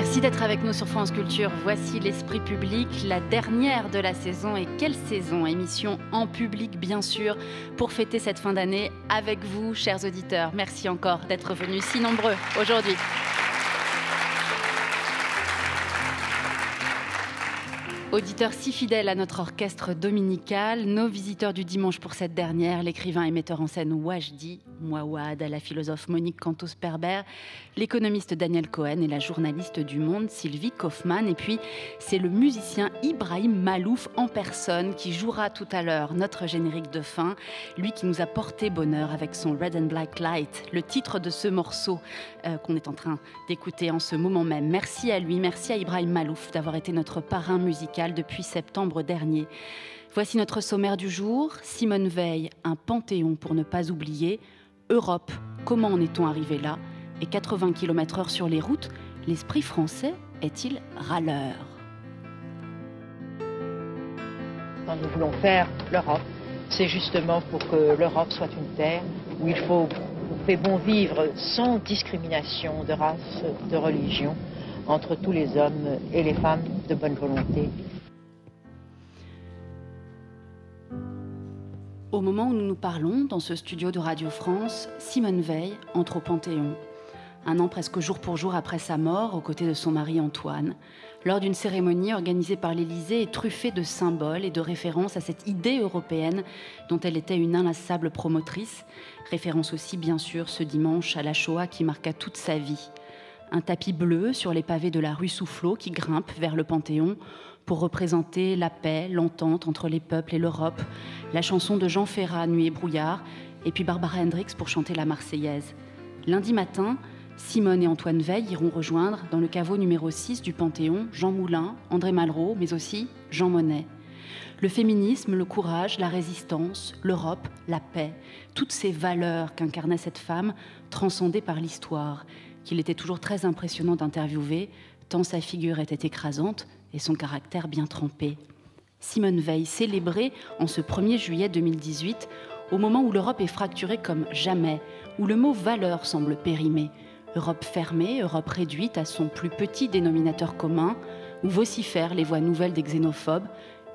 Merci d'être avec nous sur France Culture. Voici l'Esprit public, la dernière de la saison. Et quelle saison! Émission en public, bien sûr, pour fêter cette fin d'année avec vous, chers auditeurs. Merci encore d'être venus si nombreux aujourd'hui. Auditeurs si fidèles à notre orchestre dominical, nos visiteurs du dimanche pour cette dernière, l'écrivain et metteur en scène Wajdi Mouawad, la philosophe Monique Cantos-Perber, l'économiste Daniel Cohen et la journaliste du Monde Sylvie Kaufmann. Et puis, c'est le musicien Ibrahim Malouf en personne qui jouera tout à l'heure notre générique de fin. Lui qui nous a porté bonheur avec son Red and Black Light, le titre de ce morceau qu'on est en train d'écouter en ce moment même. Merci à lui, merci à Ibrahim Malouf d'avoir été notre parrain musical depuis septembre dernier. Voici notre sommaire du jour. Simone Veil, un panthéon pour ne pas oublier. Europe, comment en est-on arrivé là? Et 80 km/h sur les routes, l'esprit français est-il râleur? Quand nous voulons faire l'Europe, c'est justement pour que l'Europe soit une terre où il fait bon vivre sans discrimination de race, de religion, entre tous les hommes et les femmes de bonne volonté. Au moment où nous nous parlons, dans ce studio de Radio France, Simone Veil entre au Panthéon. Un an presque jour pour jour après sa mort, aux côtés de son mari Antoine, lors d'une cérémonie organisée par l'Élysée et truffée de symboles et de références à cette idée européenne dont elle était une inlassable promotrice. Référence aussi, bien sûr, ce dimanche à la Shoah qui marqua toute sa vie. Un tapis bleu sur les pavés de la rue Soufflot qui grimpe vers le Panthéon pour représenter la paix, l'entente entre les peuples et l'Europe, la chanson de Jean Ferrat, Nuit et brouillard, et puis Barbara Hendricks pour chanter la Marseillaise. Lundi matin, Simone et Antoine Veil iront rejoindre dans le caveau numéro 6 du Panthéon Jean Moulin, André Malraux, mais aussi Jean Monnet. Le féminisme, le courage, la résistance, l'Europe, la paix, toutes ces valeurs qu'incarnait cette femme transcendée par l'histoire, qu'il était toujours très impressionnant d'interviewer, tant sa figure était écrasante et son caractère bien trempé. Simone Veil, célébrée en ce 1er juillet 2018, au moment où l'Europe est fracturée comme jamais, où le mot « valeur » semble périmé. Europe fermée, Europe réduite à son plus petit dénominateur commun, où vocifèrent les voix nouvelles des xénophobes.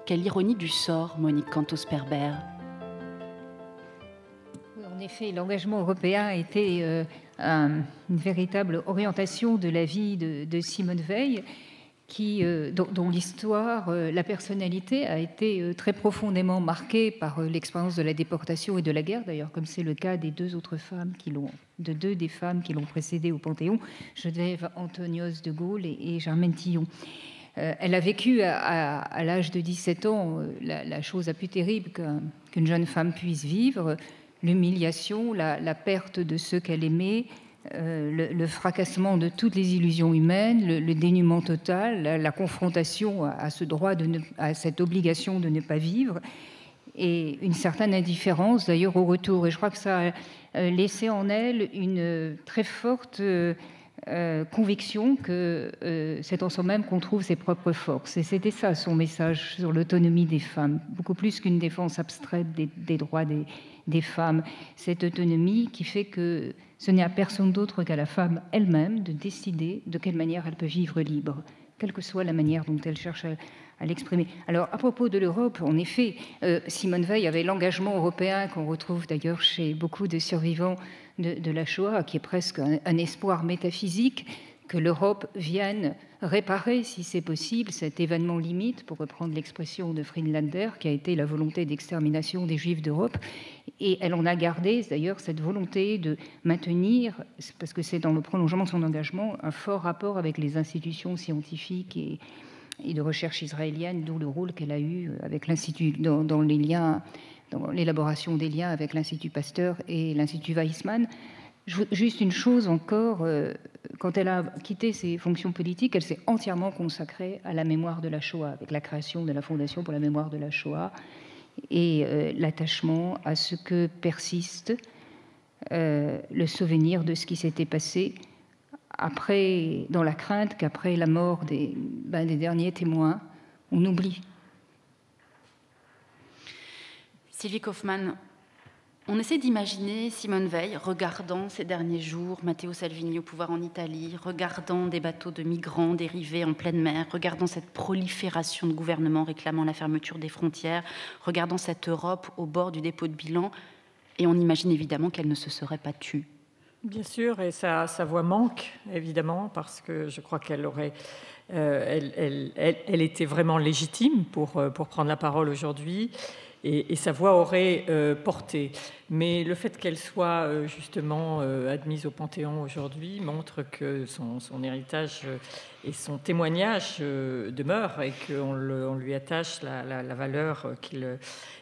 Quelle ironie du sort, Monique Cantos-Perber. En effet, l'engagement européen a été une véritable orientation de la vie de Simone Veil, dont l'histoire, la personnalité a été très profondément marquée par l'expérience de la déportation et de la guerre, d'ailleurs, comme c'est le cas des deux des femmes qui l'ont précédée au Panthéon, Geneviève Antonios de Gaulle et Germaine Tillon. Elle a vécu à l'âge de 17 ans la chose la plus terrible qu'une jeune femme puisse vivre, l'humiliation, la perte de ceux qu'elle aimait, le fracassement de toutes les illusions humaines, le dénuement total, la confrontation à ce droit, à cette obligation de ne pas vivre, et une certaine indifférence d'ailleurs au retour. Et je crois que ça a laissé en elle une très forte conviction que c'est en soi-même qu'on trouve ses propres forces. Et c'était ça son message sur l'autonomie des femmes, beaucoup plus qu'une défense abstraite des droits des femmes. Cette autonomie qui fait que ce n'est à personne d'autre qu'à la femme elle-même de décider de quelle manière elle peut vivre libre, quelle que soit la manière dont elle cherche à l'exprimer. Alors, à propos de l'Europe, en effet, Simone Veil avait l'engagement européen qu'on retrouve d'ailleurs chez beaucoup de survivants de la Shoah, qui est presque un espoir métaphysique que l'Europe vienne réparer, si c'est possible, cet événement limite, pour reprendre l'expression de Friedlander, qui a été la volonté d'extermination des Juifs d'Europe. Et elle en a gardé, d'ailleurs, cette volonté de maintenir, parce que c'est dans le prolongement de son engagement, un fort rapport avec les institutions scientifiques et de recherche israélienne, d'où le rôle qu'elle a eu avec l'Institut, dans l'élaboration des liens avec l'Institut Pasteur et l'Institut Weizmann. Juste une chose encore, quand elle a quitté ses fonctions politiques, elle s'est entièrement consacrée à la mémoire de la Shoah, avec la création de la Fondation pour la mémoire de la Shoah et l'attachement à ce que persiste le souvenir de ce qui s'était passé après, dans la crainte qu'après la mort des derniers témoins, on oublie. Sylvie Kaufmann, On essaie d'imaginer Simone Veil regardant ces derniers jours Matteo Salvini au pouvoir en Italie, regardant des bateaux de migrants dérivés en pleine mer, regardant cette prolifération de gouvernements réclamant la fermeture des frontières, regardant cette Europe au bord du dépôt de bilan, et on imagine évidemment qu'elle ne se serait pas tue. Bien sûr, et sa voix manque, évidemment, parce que je crois qu'elle aurait... elle était vraiment légitime pour prendre la parole aujourd'hui. Et sa voix aurait porté. Mais le fait qu'elle soit justement admise au Panthéon aujourd'hui montre que son héritage et son témoignage demeurent et qu'on lui attache la valeur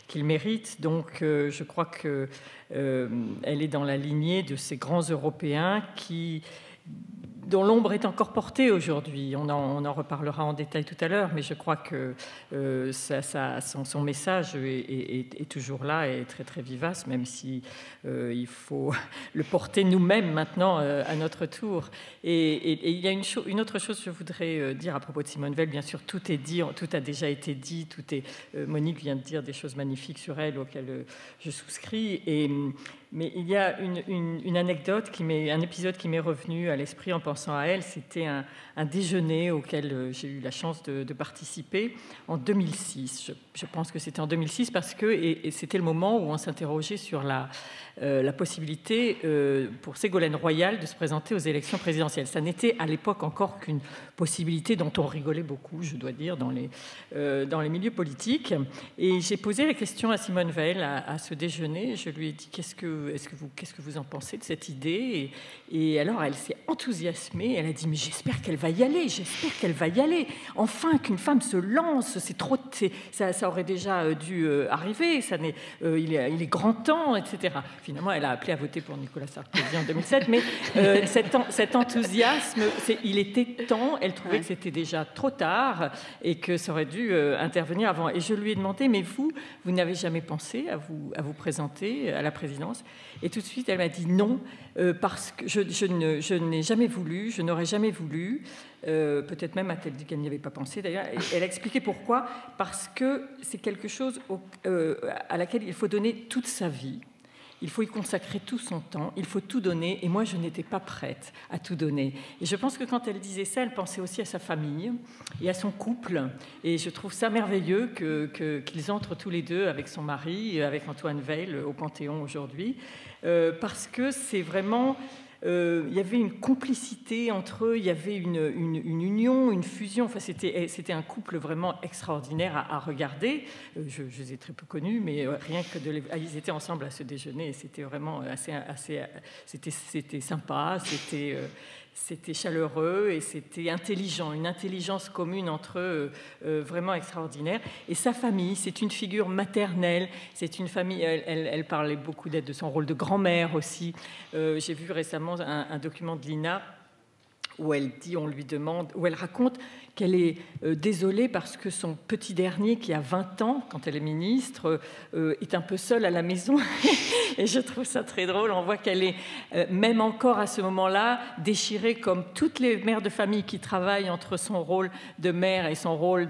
qu'il mérite. Donc je crois qu'elle est dans la lignée de ces grands Européens dont l'ombre est encore portée aujourd'hui. On en reparlera en détail tout à l'heure, mais je crois que son message est toujours là et très très vivace, même si il faut le porter nous-mêmes maintenant à notre tour. Et il y a une autre chose que je voudrais dire à propos de Simone Veil. Bien sûr, tout est dit, tout a déjà été dit. Monique vient de dire des choses magnifiques sur elle auxquelles je souscris. Mais il y a une anecdote, un épisode qui m'est revenu à l'esprit en pensant à elle. C'était un déjeuner auquel j'ai eu la chance de participer en 2006. Je pense que c'était en 2006 parce que c'était le moment où on s'interrogeait sur la possibilité pour Ségolène Royal de se présenter aux élections présidentielles. Ça n'était à l'époque encore qu'une possibilité dont on rigolait beaucoup, je dois dire, dans les milieux politiques. Et j'ai posé la question à Simone Veil à ce déjeuner. Je lui ai dit qu'est-ce que vous en pensez de cette idée, et alors elle s'est enthousiasmée. Elle a dit mais j'espère qu'elle va y aller. Enfin qu'une femme se lance, ça aurait déjà dû arriver. Il est grand temps, etc. Finalement, elle a appelé à voter pour Nicolas Sarkozy en 2007, mais cet enthousiasme, il était temps. Elle trouvait que c'était déjà trop tard et que ça aurait dû intervenir avant. Et je lui ai demandé, mais vous n'avez jamais pensé à vous présenter à la présidence? Et tout de suite, elle m'a dit non, parce que je n'ai jamais voulu, je n'aurais jamais voulu. Peut-être même a-t-elle dit qu'elle n'y avait pas pensé d'ailleurs. Elle a expliqué pourquoi. Parce que c'est quelque chose à laquelle il faut donner toute sa vie. Il faut y consacrer tout son temps, il faut tout donner, et moi je n'étais pas prête à tout donner. Et je pense que quand elle disait ça, elle pensait aussi à sa famille et à son couple, et je trouve ça merveilleux qu'ils entrent tous les deux avec son mari, avec Antoine Veil au Panthéon aujourd'hui, parce que c'est vraiment... il y avait une complicité entre eux, il y avait une union, une fusion. Enfin, c'était un couple vraiment extraordinaire à regarder. Je les ai très peu connus, mais rien que ils étaient ensemble à ce déjeuner, et c'était vraiment c'était sympa, c'était chaleureux et c'était intelligent, une intelligence commune entre eux vraiment extraordinaire. Et sa famille, c'est une figure maternelle, c'est une famille, elle parlait beaucoup d'elle, de son rôle de grand-mère aussi. J'ai vu récemment un document de Lina où elle raconte qu'elle est désolée parce que son petit dernier, qui a 20 ans, quand elle est ministre, est un peu seul à la maison. Et je trouve ça très drôle. On voit qu'elle est, même encore à ce moment-là, déchirée comme toutes les mères de famille qui travaillent entre son rôle de mère et son rôle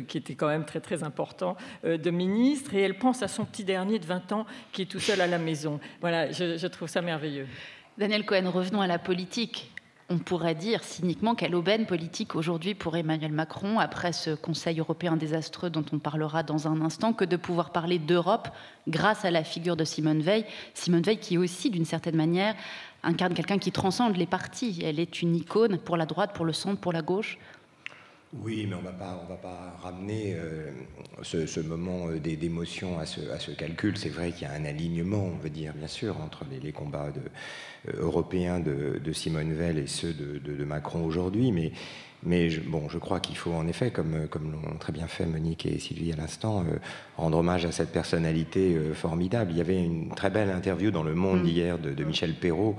qui était quand même très, très important, de ministre. Et elle pense à son petit dernier de 20 ans qui est tout seul à la maison. Voilà, je trouve ça merveilleux. Daniel Cohen, revenons à la politique. On pourrait dire cyniquement quelle aubaine politique aujourd'hui pour Emmanuel Macron, après ce Conseil européen désastreux dont on parlera dans un instant, que de pouvoir parler d'Europe grâce à la figure de Simone Veil. Simone Veil qui aussi, d'une certaine manière, incarne quelqu'un qui transcende les partis. Elle est une icône pour la droite, pour le centre, pour la gauche. Oui, mais on va pas ramener ce moment d'émotion à ce calcul. C'est vrai qu'il y a un alignement, on veut dire, bien sûr, entre les combats européens de Simone Veil et ceux de Macron aujourd'hui. Mais je crois qu'il faut en effet, comme l'ont très bien fait Monique et Sylvie à l'instant, rendre hommage à cette personnalité formidable. Il y avait une très belle interview dans Le Monde hier de Michel Perrault,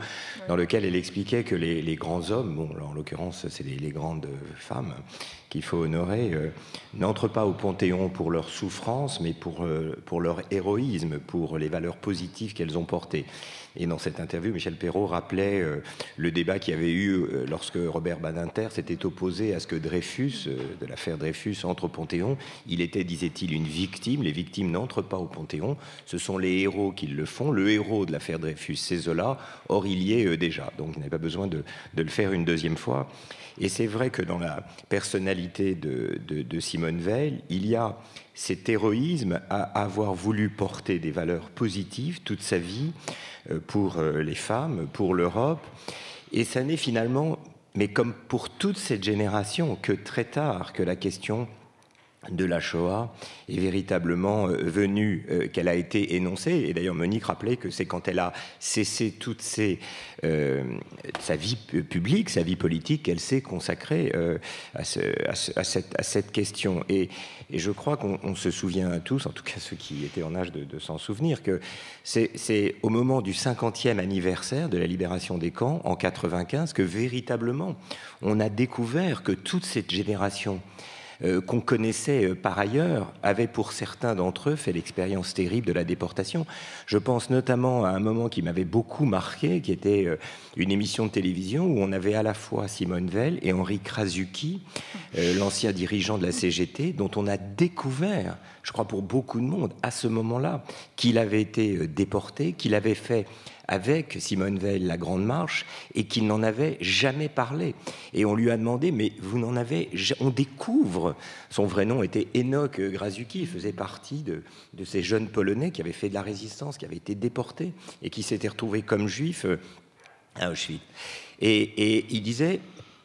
dans lequel elle expliquait que les grands hommes, en l'occurrence c'est les grandes femmes qu'il faut honorer, n'entrent pas au Panthéon pour leur souffrance, mais pour leur héroïsme, pour les valeurs positives qu'elles ont portées. Et dans cette interview, Michel Perrault rappelait le débat qu'il y avait eu lorsque Robert Badinter s'était opposé s'opposer à ce que Dreyfus, de l'affaire Dreyfus, entre au Panthéon. Il était, disait-il, une victime. Les victimes n'entrent pas au Panthéon. Ce sont les héros qui le font. Le héros de l'affaire Dreyfus, c'est Zola. Or, il y est déjà. Donc, il n'avait pas besoin de le faire une deuxième fois. Et c'est vrai que dans la personnalité de Simone Veil, il y a cet héroïsme à avoir voulu porter des valeurs positives toute sa vie pour les femmes, pour l'Europe. Et ça n'est finalement, mais comme pour toute cette génération, que très tard que la question de la Shoah est véritablement venue, qu'elle a été énoncée. Et d'ailleurs, Monique rappelait que c'est quand elle a cessé toute sa vie publique, sa vie politique, qu'elle s'est consacrée à cette question. Et je crois qu'on se souvient tous, en tout cas ceux qui étaient en âge de s'en souvenir, que c'est au moment du 50e anniversaire de la libération des camps, en 1995, que véritablement on a découvert que toute cette génération qu'on connaissait par ailleurs, avait pour certains d'entre eux fait l'expérience terrible de la déportation. Je pense notamment à un moment qui m'avait beaucoup marqué, qui était une émission de télévision où on avait à la fois Simone Veil et Henri Krasucki, l'ancien dirigeant de la CGT, dont on a découvert, je crois pour beaucoup de monde, à ce moment-là, qu'il avait été déporté, qu'il avait fait avec Simone Veil la Grande Marche et qu'il n'en avait jamais parlé. Et on lui a demandé, mais vous n'en avez... On découvre, son vrai nom était Enoch Krasucki, il faisait partie de ces jeunes Polonais qui avaient fait de la résistance, qui avaient été déportés et qui s'étaient retrouvés comme juifs à Auschwitz. Et il disait,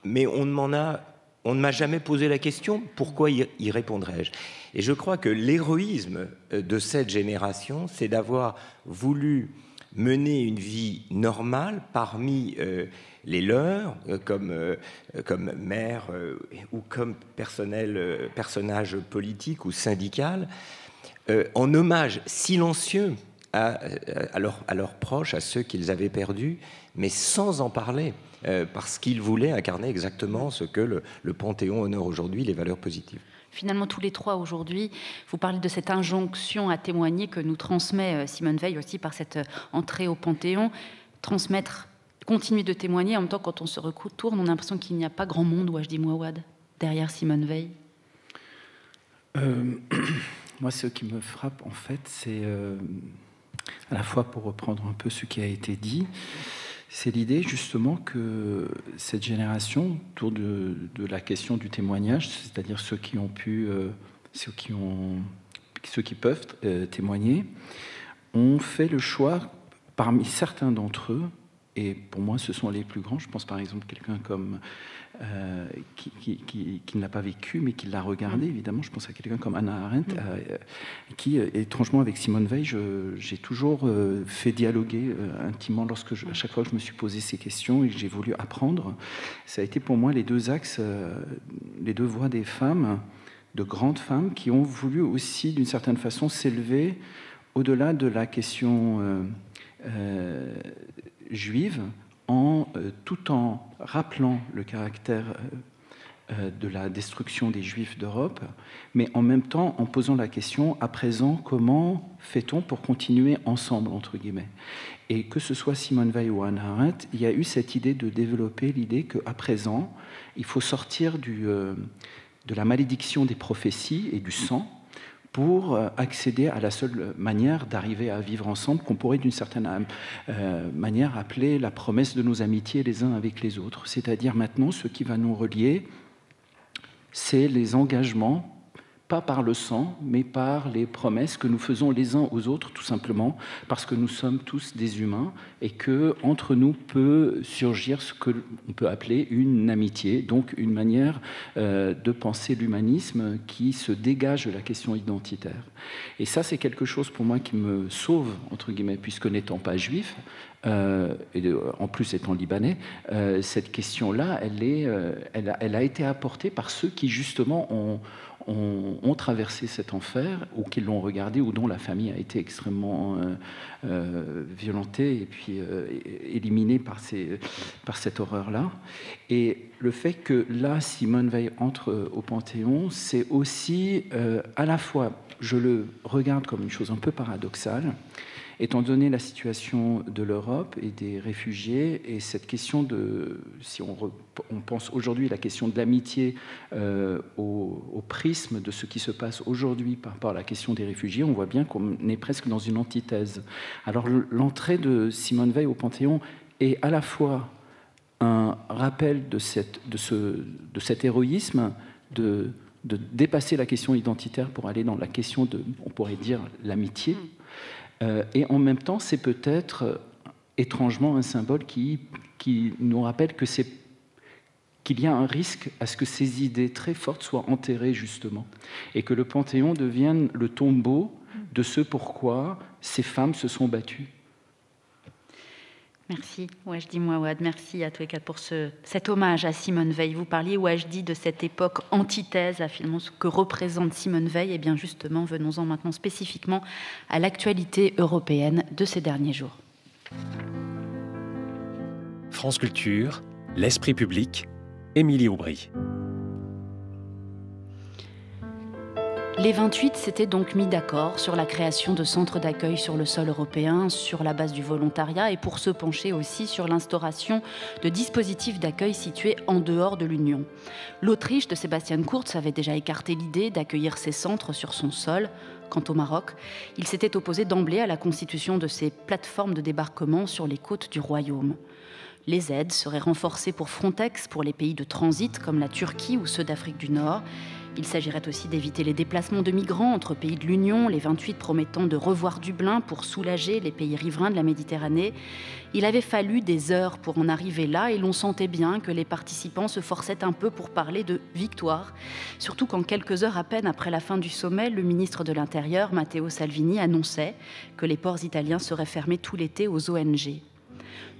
mais on ne m'a jamais posé la question, pourquoi y répondrais-je? Et je crois que l'héroïsme de cette génération, c'est d'avoir voulu mener une vie normale parmi les leurs, comme mère ou comme personnage politique ou syndical, en hommage silencieux à leurs proches, à ceux qu'ils avaient perdus, mais sans en parler, parce qu'ils voulaient incarner exactement ce que le Panthéon honore aujourd'hui, les valeurs positives. Finalement, tous les trois aujourd'hui, vous parlez de cette injonction à témoigner que nous transmet Simone Veil aussi par cette entrée au Panthéon. Transmettre, continuer de témoigner, en même temps, quand on se retourne, on a l'impression qu'il n'y a pas grand monde, Wajdi Mouawad, derrière Simone Veil. Moi, ce qui me frappe, en fait, c'est à la fois, pour reprendre un peu ce qui a été dit, c'est l'idée justement que cette génération, autour de la question du témoignage, c'est-à-dire ceux qui peuvent témoigner, ont fait le choix, parmi certains d'entre eux, et pour moi ce sont les plus grands, je pense par exemple quelqu'un comme qui ne l'a pas vécu mais qui l'a regardé, évidemment, je pense à quelqu'un comme Hannah Arendt, qui étrangement avec Simone Veil, j'ai toujours fait dialoguer intimement à chaque fois que je me suis posé ces questions et que j'ai voulu apprendre. Ça a été pour moi les deux axes, les deux voix des femmes, de grandes femmes qui ont voulu aussi d'une certaine façon s'élever au-delà de la question juive, tout en rappelant le caractère de la destruction des Juifs d'Europe, mais en même temps en posant la question, à présent, comment fait-on pour continuer ensemble, entre guillemets. Et que ce soit Simone Veil ou Hannah Arendt, il y a eu cette idée de développer l'idée qu'à présent, il faut sortir de la malédiction des prophéties et du sang, pour accéder à la seule manière d'arriver à vivre ensemble, qu'on pourrait d'une certaine manière appeler la promesse de nos amitiés les uns avec les autres. C'est-à-dire maintenant, ce qui va nous relier, c'est les engagements, pas par le sang, mais par les promesses que nous faisons les uns aux autres, tout simplement, parce que nous sommes tous des humains et qu'entre nous peut surgir ce qu'on peut appeler une amitié, donc une manière de penser l'humanisme qui se dégage de la question identitaire. Et ça, c'est quelque chose pour moi qui me sauve, entre guillemets, puisque n'étant pas juif, et en plus étant libanais, cette question-là, elle a été apportée par ceux qui, justement, ont traversé cet enfer, ou qui l'ont regardé, ou dont la famille a été extrêmement violentée et puis éliminée par cette horreur-là. Et le fait que là, Simone Veil entre au Panthéon, c'est aussi à la fois, je le regarde comme une chose un peu paradoxale, Étant donné la situation de l'Europe et des réfugiés, et cette question de, si on pense aujourd'hui la question de l'amitié au prisme de ce qui se passe aujourd'hui par rapport à la question des réfugiés, on voit bien qu'on est presque dans une antithèse. Alors l'entrée de Simone Veil au Panthéon est à la fois un rappel de cet héroïsme, de dépasser la question identitaire pour aller dans la question de, on pourrait dire, l'amitié. Et en même temps, c'est peut-être étrangement un symbole qui nous rappelle qu'il y a un risque à ce que ces idées très fortes soient enterrées, justement, et que le Panthéon devienne le tombeau de ce pourquoi ces femmes se sont battues. Merci Wajdi Mouawad, merci à tous les quatre pour cet hommage à Simone Veil. Vous parliez, Wajdi, de cette époque antithèse à finalement ce que représente Simone Veil. Et bien justement, venons-en maintenant spécifiquement à l'actualité européenne de ces derniers jours. France Culture, l'esprit public, Émilie Aubry. Les 28 s'étaient donc mis d'accord sur la création de centres d'accueil sur le sol européen, sur la base du volontariat, et pour se pencher aussi sur l'instauration de dispositifs d'accueil situés en dehors de l'Union. L'Autriche de Sebastian Kurz avait déjà écarté l'idée d'accueillir ces centres sur son sol. Quant au Maroc, il s'était opposé d'emblée à la constitution de ces plateformes de débarquement sur les côtes du royaume. Les aides seraient renforcées pour Frontex, pour les pays de transit comme la Turquie ou ceux d'Afrique du Nord. Il s'agirait aussi d'éviter les déplacements de migrants entre pays de l'Union, les 28 promettant de revoir Dublin pour soulager les pays riverains de la Méditerranée. Il avait fallu des heures pour en arriver là et l'on sentait bien que les participants se forçaient un peu pour parler de victoire. Surtout quand quelques heures à peine après la fin du sommet, le ministre de l'Intérieur, Matteo Salvini, annonçait que les ports italiens seraient fermés tout l'été aux ONG.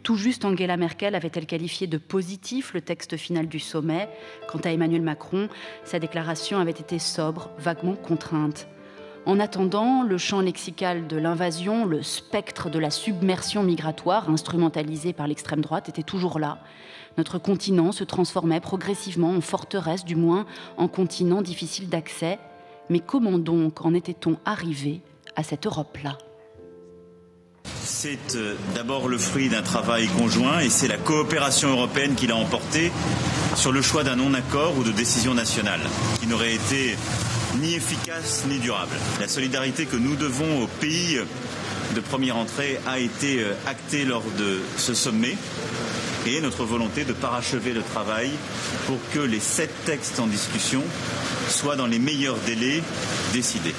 Tout juste Angela Merkel avait-elle qualifié de positif le texte final du sommet. Quant à Emmanuel Macron, sa déclaration avait été sobre, vaguement contrainte. En attendant, le champ lexical de l'invasion, le spectre de la submersion migratoire instrumentalisé par l'extrême droite était toujours là. Notre continent se transformait progressivement en forteresse, du moins en continent difficile d'accès. Mais comment donc en était-on arrivé à cette Europe-là ? C'est d'abord le fruit d'un travail conjoint et c'est la coopération européenne qui l'a emporté sur le choix d'un non-accord ou de décision nationale qui n'aurait été ni efficace ni durable. La solidarité que nous devons aux pays de première entrée a été actée lors de ce sommet et notre volonté de parachever le travail pour que les 7 textes en discussion soient dans les meilleurs délais décidés.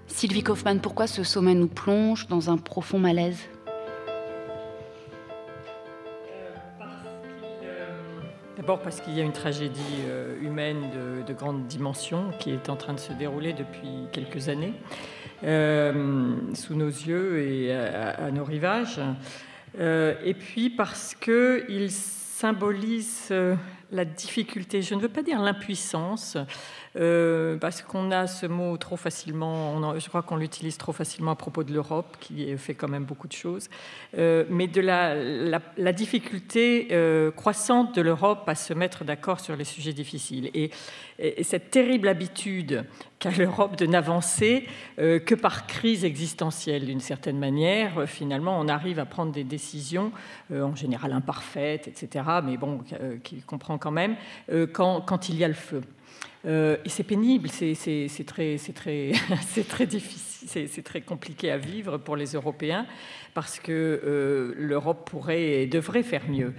Sylvie Kaufmann, pourquoi ce sommet nous plonge dans un profond malaise ? D'abord parce qu'il y a une tragédie humaine de grande dimension qui est en train de se dérouler depuis quelques années sous nos yeux et à nos rivages. Et puis parce qu'il symbolise la difficulté, je ne veux pas dire l'impuissance, parce qu'on a ce mot trop facilement, je crois qu'on l'utilise trop facilement à propos de l'Europe, qui fait quand même beaucoup de choses, mais de la difficulté croissante de l'Europe à se mettre d'accord sur les sujets difficiles. Et cette terrible habitude qu'a l'Europe de n'avancer que par crise existentielle, d'une certaine manière. Finalement, on arrive à prendre des décisions, en général imparfaites, etc., mais bon, qui comprend quand même, quand il y a le feu. Et c'est pénible, c'est très difficile, c'est très compliqué à vivre pour les Européens parce que l'Europe pourrait et devrait faire mieux.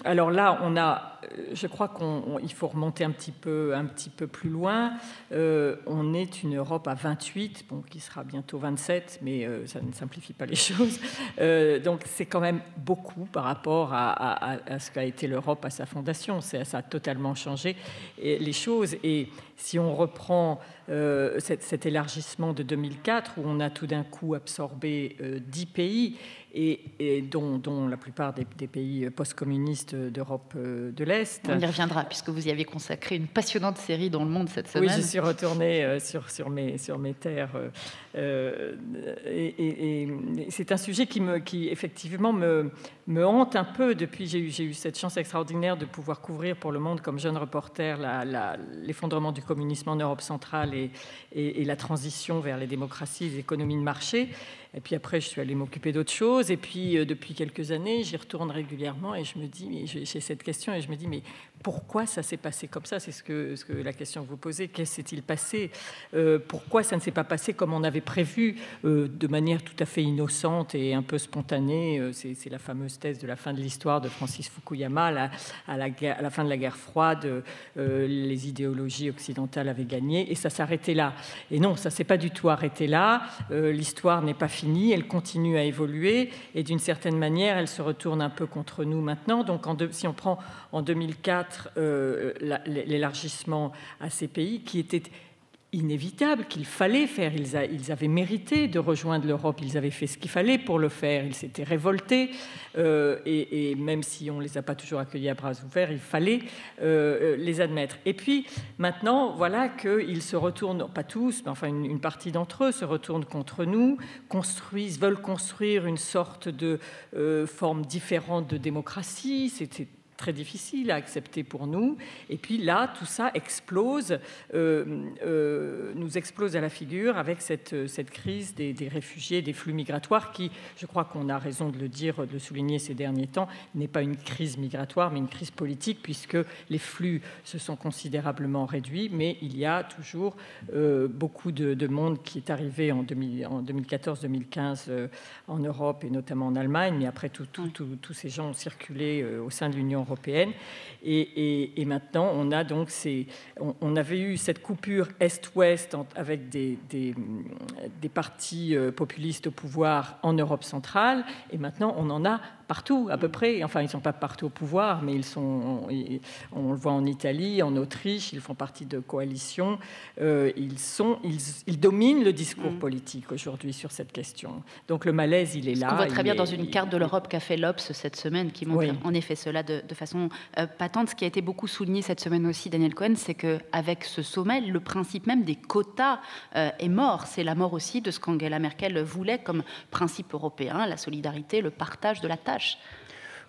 Alors là, je crois qu'il faut remonter un petit peu plus loin. On est une Europe à 28, bon, qui sera bientôt 27, mais ça ne simplifie pas les choses. Donc c'est quand même beaucoup par rapport à ce qu'a été l'Europe à sa fondation. Ça a totalement changé les choses. Et si on reprend cet élargissement de 2004, où on a tout d'un coup absorbé 10 pays, et dont la plupart des pays post-communistes d'Europe de l'Est. On y reviendra, puisque vous y avez consacré une passionnante série dans Le Monde cette semaine. Oui, je suis retournée sur mes terres. Et c'est un sujet qui effectivement me hante un peu depuis. J'ai eu cette chance extraordinaire de pouvoir couvrir pour Le Monde comme jeune reporter l'effondrement du communisme en Europe centrale et la transition vers les démocraties, les économies de marché. Et puis après, je suis allée m'occuper d'autres choses. Et puis, depuis quelques années, j'y retourne régulièrement et je me dis, j'ai cette question et je me dis, mais pourquoi ça s'est passé comme ça? C'est ce que la question que vous posez. Qu'est-ce s'est-il passé? Pourquoi ça ne s'est pas passé comme on avait prévu, de manière tout à fait innocente et un peu spontanée? C'est la fameuse thèse de la fin de l'histoire de Francis Fukuyama. À la fin de la guerre froide, les idéologies occidentales avaient gagné et ça s'arrêtait là. Et non, ça ne s'est pas du tout arrêté là. L'histoire n'est pas finie, elle continue à évoluer et d'une certaine manière, elle se retourne un peu contre nous maintenant. Donc, si on prend en 2004 l'élargissement à ces pays qui était inévitable, qu'il fallait faire. Ils avaient mérité de rejoindre l'Europe, ils avaient fait ce qu'il fallait pour le faire, ils s'étaient révoltés, et même si on ne les a pas toujours accueillis à bras ouverts, il fallait les admettre. Et puis maintenant, voilà qu'ils se retournent, pas tous, mais enfin une partie d'entre eux se retournent contre nous, veulent construire une sorte de forme différente de démocratie. C'était très difficile à accepter pour nous. Et puis là, tout ça explose, nous explose à la figure avec cette crise des réfugiés, des flux migratoires qui, je crois qu'on a raison de le dire, de le souligner ces derniers temps, n'est pas une crise migratoire, mais une crise politique, puisque les flux se sont considérablement réduits, mais il y a toujours beaucoup de monde qui est arrivé en 2014-2015 en Europe et notamment en Allemagne, mais après tous ces gens ont circulé au sein de l'Union européenne. Et maintenant, on a donc on avait eu cette coupure Est-Ouest avec des partis populistes au pouvoir en Europe centrale, et maintenant on en a partout à peu près. Enfin, ils ne sont pas partout au pouvoir, mais on le voit en Italie, en Autriche, ils font partie de coalitions. Ils dominent le discours politique aujourd'hui sur cette question. Donc le malaise, il est là. On voit très bien dans une carte de l'Europe qu'a fait l'Obs cette semaine, qui montre en effet cela de façon patente. Ce qui a été beaucoup souligné cette semaine aussi, Daniel Cohen, c'est qu'avec ce sommet, le principe même des quotas est mort. C'est la mort aussi de ce qu'Angela Merkel voulait comme principe européen, la solidarité, le partage de la tâche.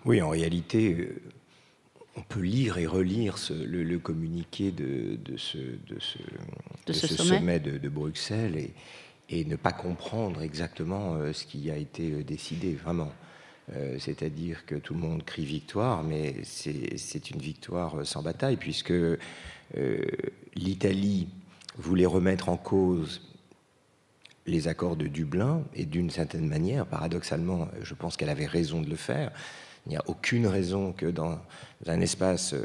Oui, en réalité, on peut lire et relire le communiqué de ce sommet de Bruxelles et ne pas comprendre exactement ce qui a été décidé, vraiment. C'est-à-dire que tout le monde crie victoire, mais c'est une victoire sans bataille, puisque l'Italie voulait remettre en cause les accords de Dublin, et d'une certaine manière, paradoxalement, je pense qu'elle avait raison de le faire. Il n'y a aucune raison que dans un espace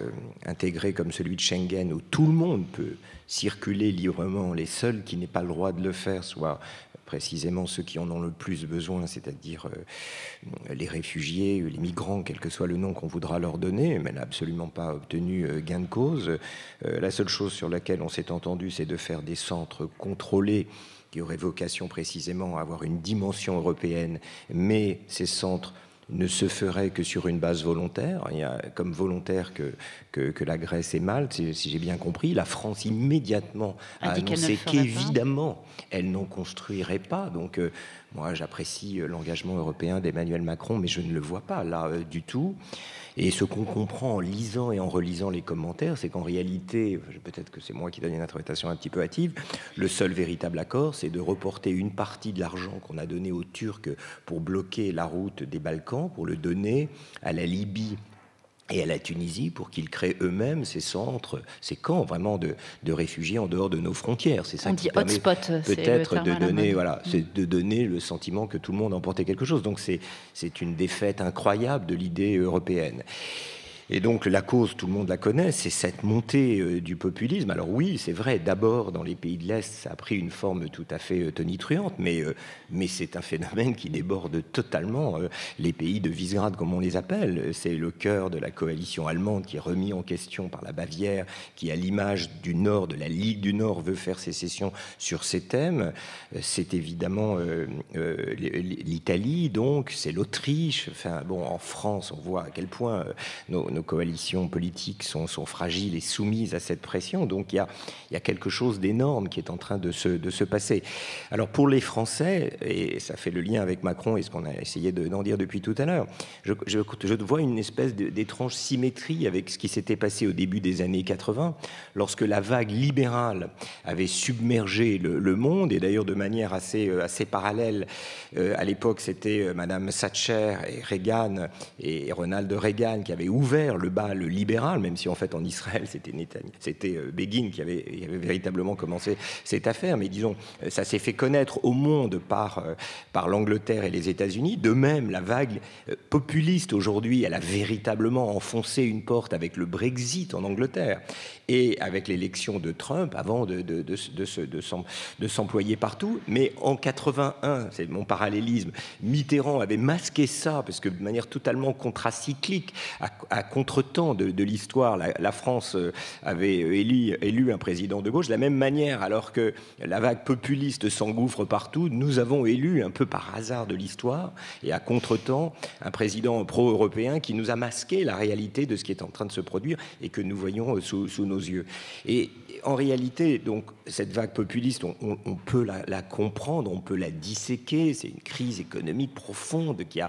intégré comme celui de Schengen, où tout le monde peut circuler librement, les seuls qui n'aient pas le droit de le faire soient précisément ceux qui en ont le plus besoin, c'est-à-dire les réfugiés, les migrants, quel que soit le nom qu'on voudra leur donner, mais elle n'a absolument pas obtenu gain de cause. La seule chose sur laquelle on s'est entendu, c'est de faire des centres contrôlés qui auraient vocation précisément à avoir une dimension européenne, mais ces centres ne se ferait que sur une base volontaire. Il y a comme volontaire que la Grèce et Malte, si j'ai bien compris. La France immédiatement a annoncé qu'évidemment elle n'en construirait pas. Donc moi j'apprécie l'engagement européen d'Emmanuel Macron, mais je ne le vois pas là du tout. Et ce qu'on comprend en lisant et en relisant les commentaires, c'est qu'en réalité, peut-être que c'est moi qui donne une interprétation un petit peu hâtive, le seul véritable accord, c'est de reporter une partie de l'argent qu'on a donné aux Turcs pour bloquer la route des Balkans, pour le donner à la Libye et à la Tunisie pour qu'ils créent eux-mêmes ces centres, ces camps vraiment de réfugiés en dehors de nos frontières. C'est ça qui permet peut-être de donner, c'est de donner le sentiment que tout le monde emportait quelque chose. Donc c'est une défaite incroyable de l'idée européenne. Et donc la cause, tout le monde la connaît, c'est cette montée du populisme. Alors oui, c'est vrai, d'abord dans les pays de l'Est, ça a pris une forme tout à fait tonitruante, mais c'est un phénomène qui déborde totalement les pays de Visegrad, comme on les appelle. C'est le cœur de la coalition allemande qui est remis en question par la Bavière, qui, à l'image du Nord, de la Ligue du Nord, veut faire sécession sur ces thèmes. C'est évidemment l'Italie, donc, c'est l'Autriche. Enfin, bon, en France, on voit à quel point nos coalitions politiques sont fragiles et soumises à cette pression. Donc il y a quelque chose d'énorme qui est en train de se passer. Alors pour les Français, et ça fait le lien avec Macron et ce qu'on a essayé d'en dire depuis tout à l'heure, je vois une espèce d'étrange symétrie avec ce qui s'était passé au début des années 80, lorsque la vague libérale avait submergé le monde, et d'ailleurs de manière assez parallèle. À l'époque, c'était Madame Thatcher et Reagan et Ronald Reagan qui avaient ouvert le bal libéral, même si en fait en Israël c'était Begin qui avait véritablement commencé cette affaire, mais disons ça s'est fait connaître au monde par l'Angleterre et les États-Unis. De même, la vague populiste aujourd'hui, elle a véritablement enfoncé une porte avec le Brexit en Angleterre et avec l'élection de Trump avant de s'employer partout. Mais en 81, c'est mon parallélisme, Mitterrand avait masqué ça parce que de manière totalement contracyclique, à contre-temps de l'histoire, la France avait élu un président de gauche. De la même manière, alors que la vague populiste s'engouffre partout, nous avons élu un peu par hasard de l'histoire et à contre-temps un président pro-européen qui nous a masqué la réalité de ce qui est en train de se produire et que nous voyons sous nos yeux. Et en réalité, donc, cette vague populiste, on peut la comprendre, on peut la disséquer. C'est une crise économique profonde qui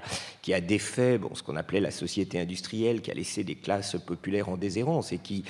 a défait ce qu'on appelait la société industrielle, qui a laissé des classes populaires en déshérence et qui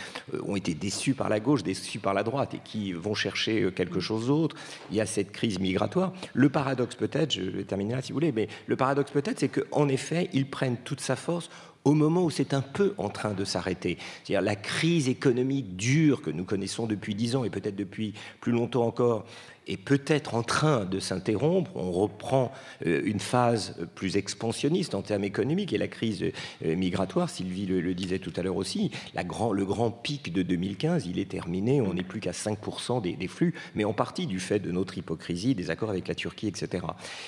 ont été déçues par la gauche, déçues par la droite et qui vont chercher quelque chose d'autre. Il y a cette crise migratoire. Le paradoxe peut-être, je vais terminer là si vous voulez, mais le paradoxe peut-être, c'est qu'en effet, ils prennent toute sa force au moment où c'est un peu en train de s'arrêter. C'est-à-dire la crise économique dure que nous connaissons depuis 10 ans et peut-être depuis plus longtemps encore est peut-être en train de s'interrompre. On reprend une phase plus expansionniste en termes économiques et la crise migratoire, Sylvie le disait tout à l'heure aussi, le grand pic de 2015, il est terminé, on n'est plus qu'à 5% des flux, mais en partie du fait de notre hypocrisie, des accords avec la Turquie, etc.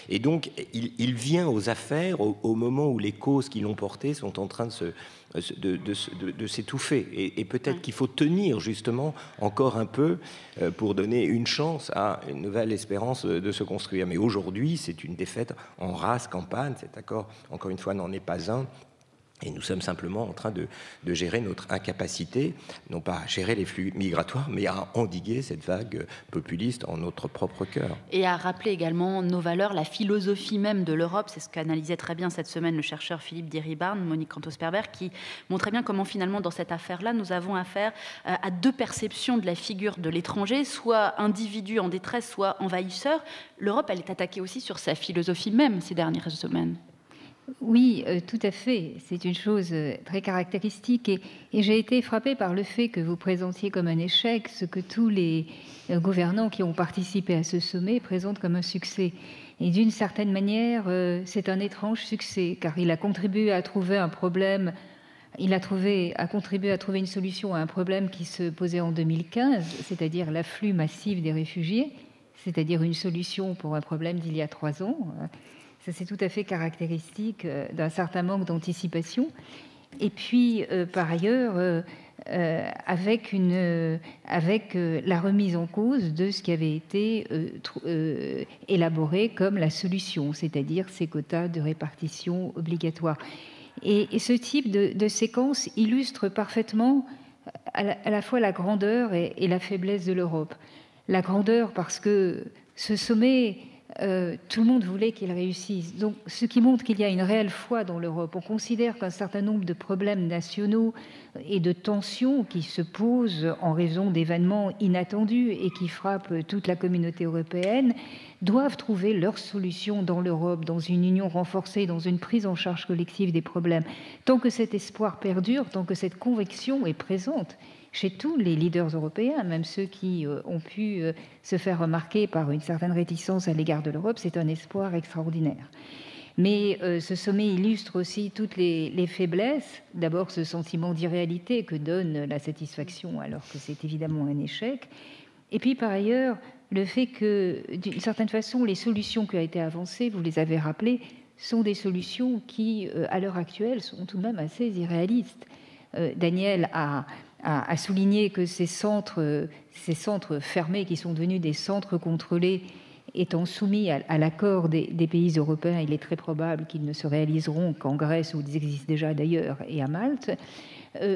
Et donc, il vient aux affaires au moment où les causes qui l'ont porté sont en train de s'étouffer. Et peut-être qu'il faut tenir justement encore un peu pour donner une chance à une nouvelle espérance de se construire. Mais aujourd'hui, c'est une défaite en rase campagne. Cet accord, encore une fois, n'en est pas un. Et nous sommes simplement en train de gérer notre incapacité, non pas à gérer les flux migratoires, mais à endiguer cette vague populiste en notre propre cœur. Et à rappeler également nos valeurs, la philosophie même de l'Europe. C'est ce qu'analysait très bien cette semaine le chercheur Philippe Deribarne, Monique Cantos-Perber, qui montrait bien comment finalement dans cette affaire-là, nous avons affaire à deux perceptions de la figure de l'étranger, soit individu en détresse, soit envahisseur. L'Europe, elle est attaquée aussi sur sa philosophie même ces dernières semaines. Oui, tout à fait. C'est une chose très caractéristique. Et j'ai été frappée par le fait que vous présentiez comme un échec ce que tous les gouvernants qui ont participé à ce sommet présentent comme un succès. Et d'une certaine manière, c'est un étrange succès, car il a contribué à trouver un problème. Il a contribué à trouver une solution à un problème qui se posait en 2015, c'est-à-dire l'afflux massif des réfugiés, c'est-à-dire une solution pour un problème d'il y a 3 ans. Ça, c'est tout à fait caractéristique d'un certain manque d'anticipation. Et puis, par ailleurs, avec la remise en cause de ce qui avait été élaboré comme la solution, c'est-à-dire ces quotas de répartition obligatoires. Et ce type de séquence illustre parfaitement à la fois la grandeur et la faiblesse de l'Europe. La grandeur parce que ce sommet... tout le monde voulait qu'il réussisse. Donc, ce qui montre qu'il y a une réelle foi dans l'Europe. On considère qu'un certain nombre de problèmes nationaux et de tensions qui se posent en raison d'événements inattendus et qui frappent toute la communauté européenne doivent trouver leur solution dans l'Europe, dans une union renforcée, dans une prise en charge collective des problèmes. Tant que cet espoir perdure, tant que cette conviction est présente chez tous les leaders européens, même ceux qui ont pu se faire remarquer par une certaine réticence à l'égard de l'Europe, c'est un espoir extraordinaire. Mais ce sommet illustre aussi toutes les faiblesses. D'abord, ce sentiment d'irréalité que donne la satisfaction, alors que c'est évidemment un échec. Et puis, par ailleurs, le fait que, d'une certaine façon, les solutions qui ont été avancées, vous les avez rappelées, sont des solutions qui, à l'heure actuelle, sont tout de même assez irréalistes. Daniel a souligné que ces centres fermés, qui sont devenus des centres contrôlés, étant soumis à l'accord des pays européens, il est très probable qu'ils ne se réaliseront qu'en Grèce, où ils existent déjà d'ailleurs, et à Malte.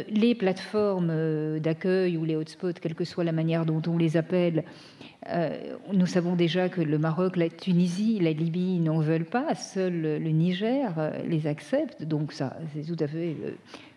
Les plateformes d'accueil ou les hotspots, quelle que soit la manière dont on les appelle, nous savons déjà que le Maroc, la Tunisie, la Libye n'en veulent pas, seul le Niger les accepte, donc ça, c'est tout à fait,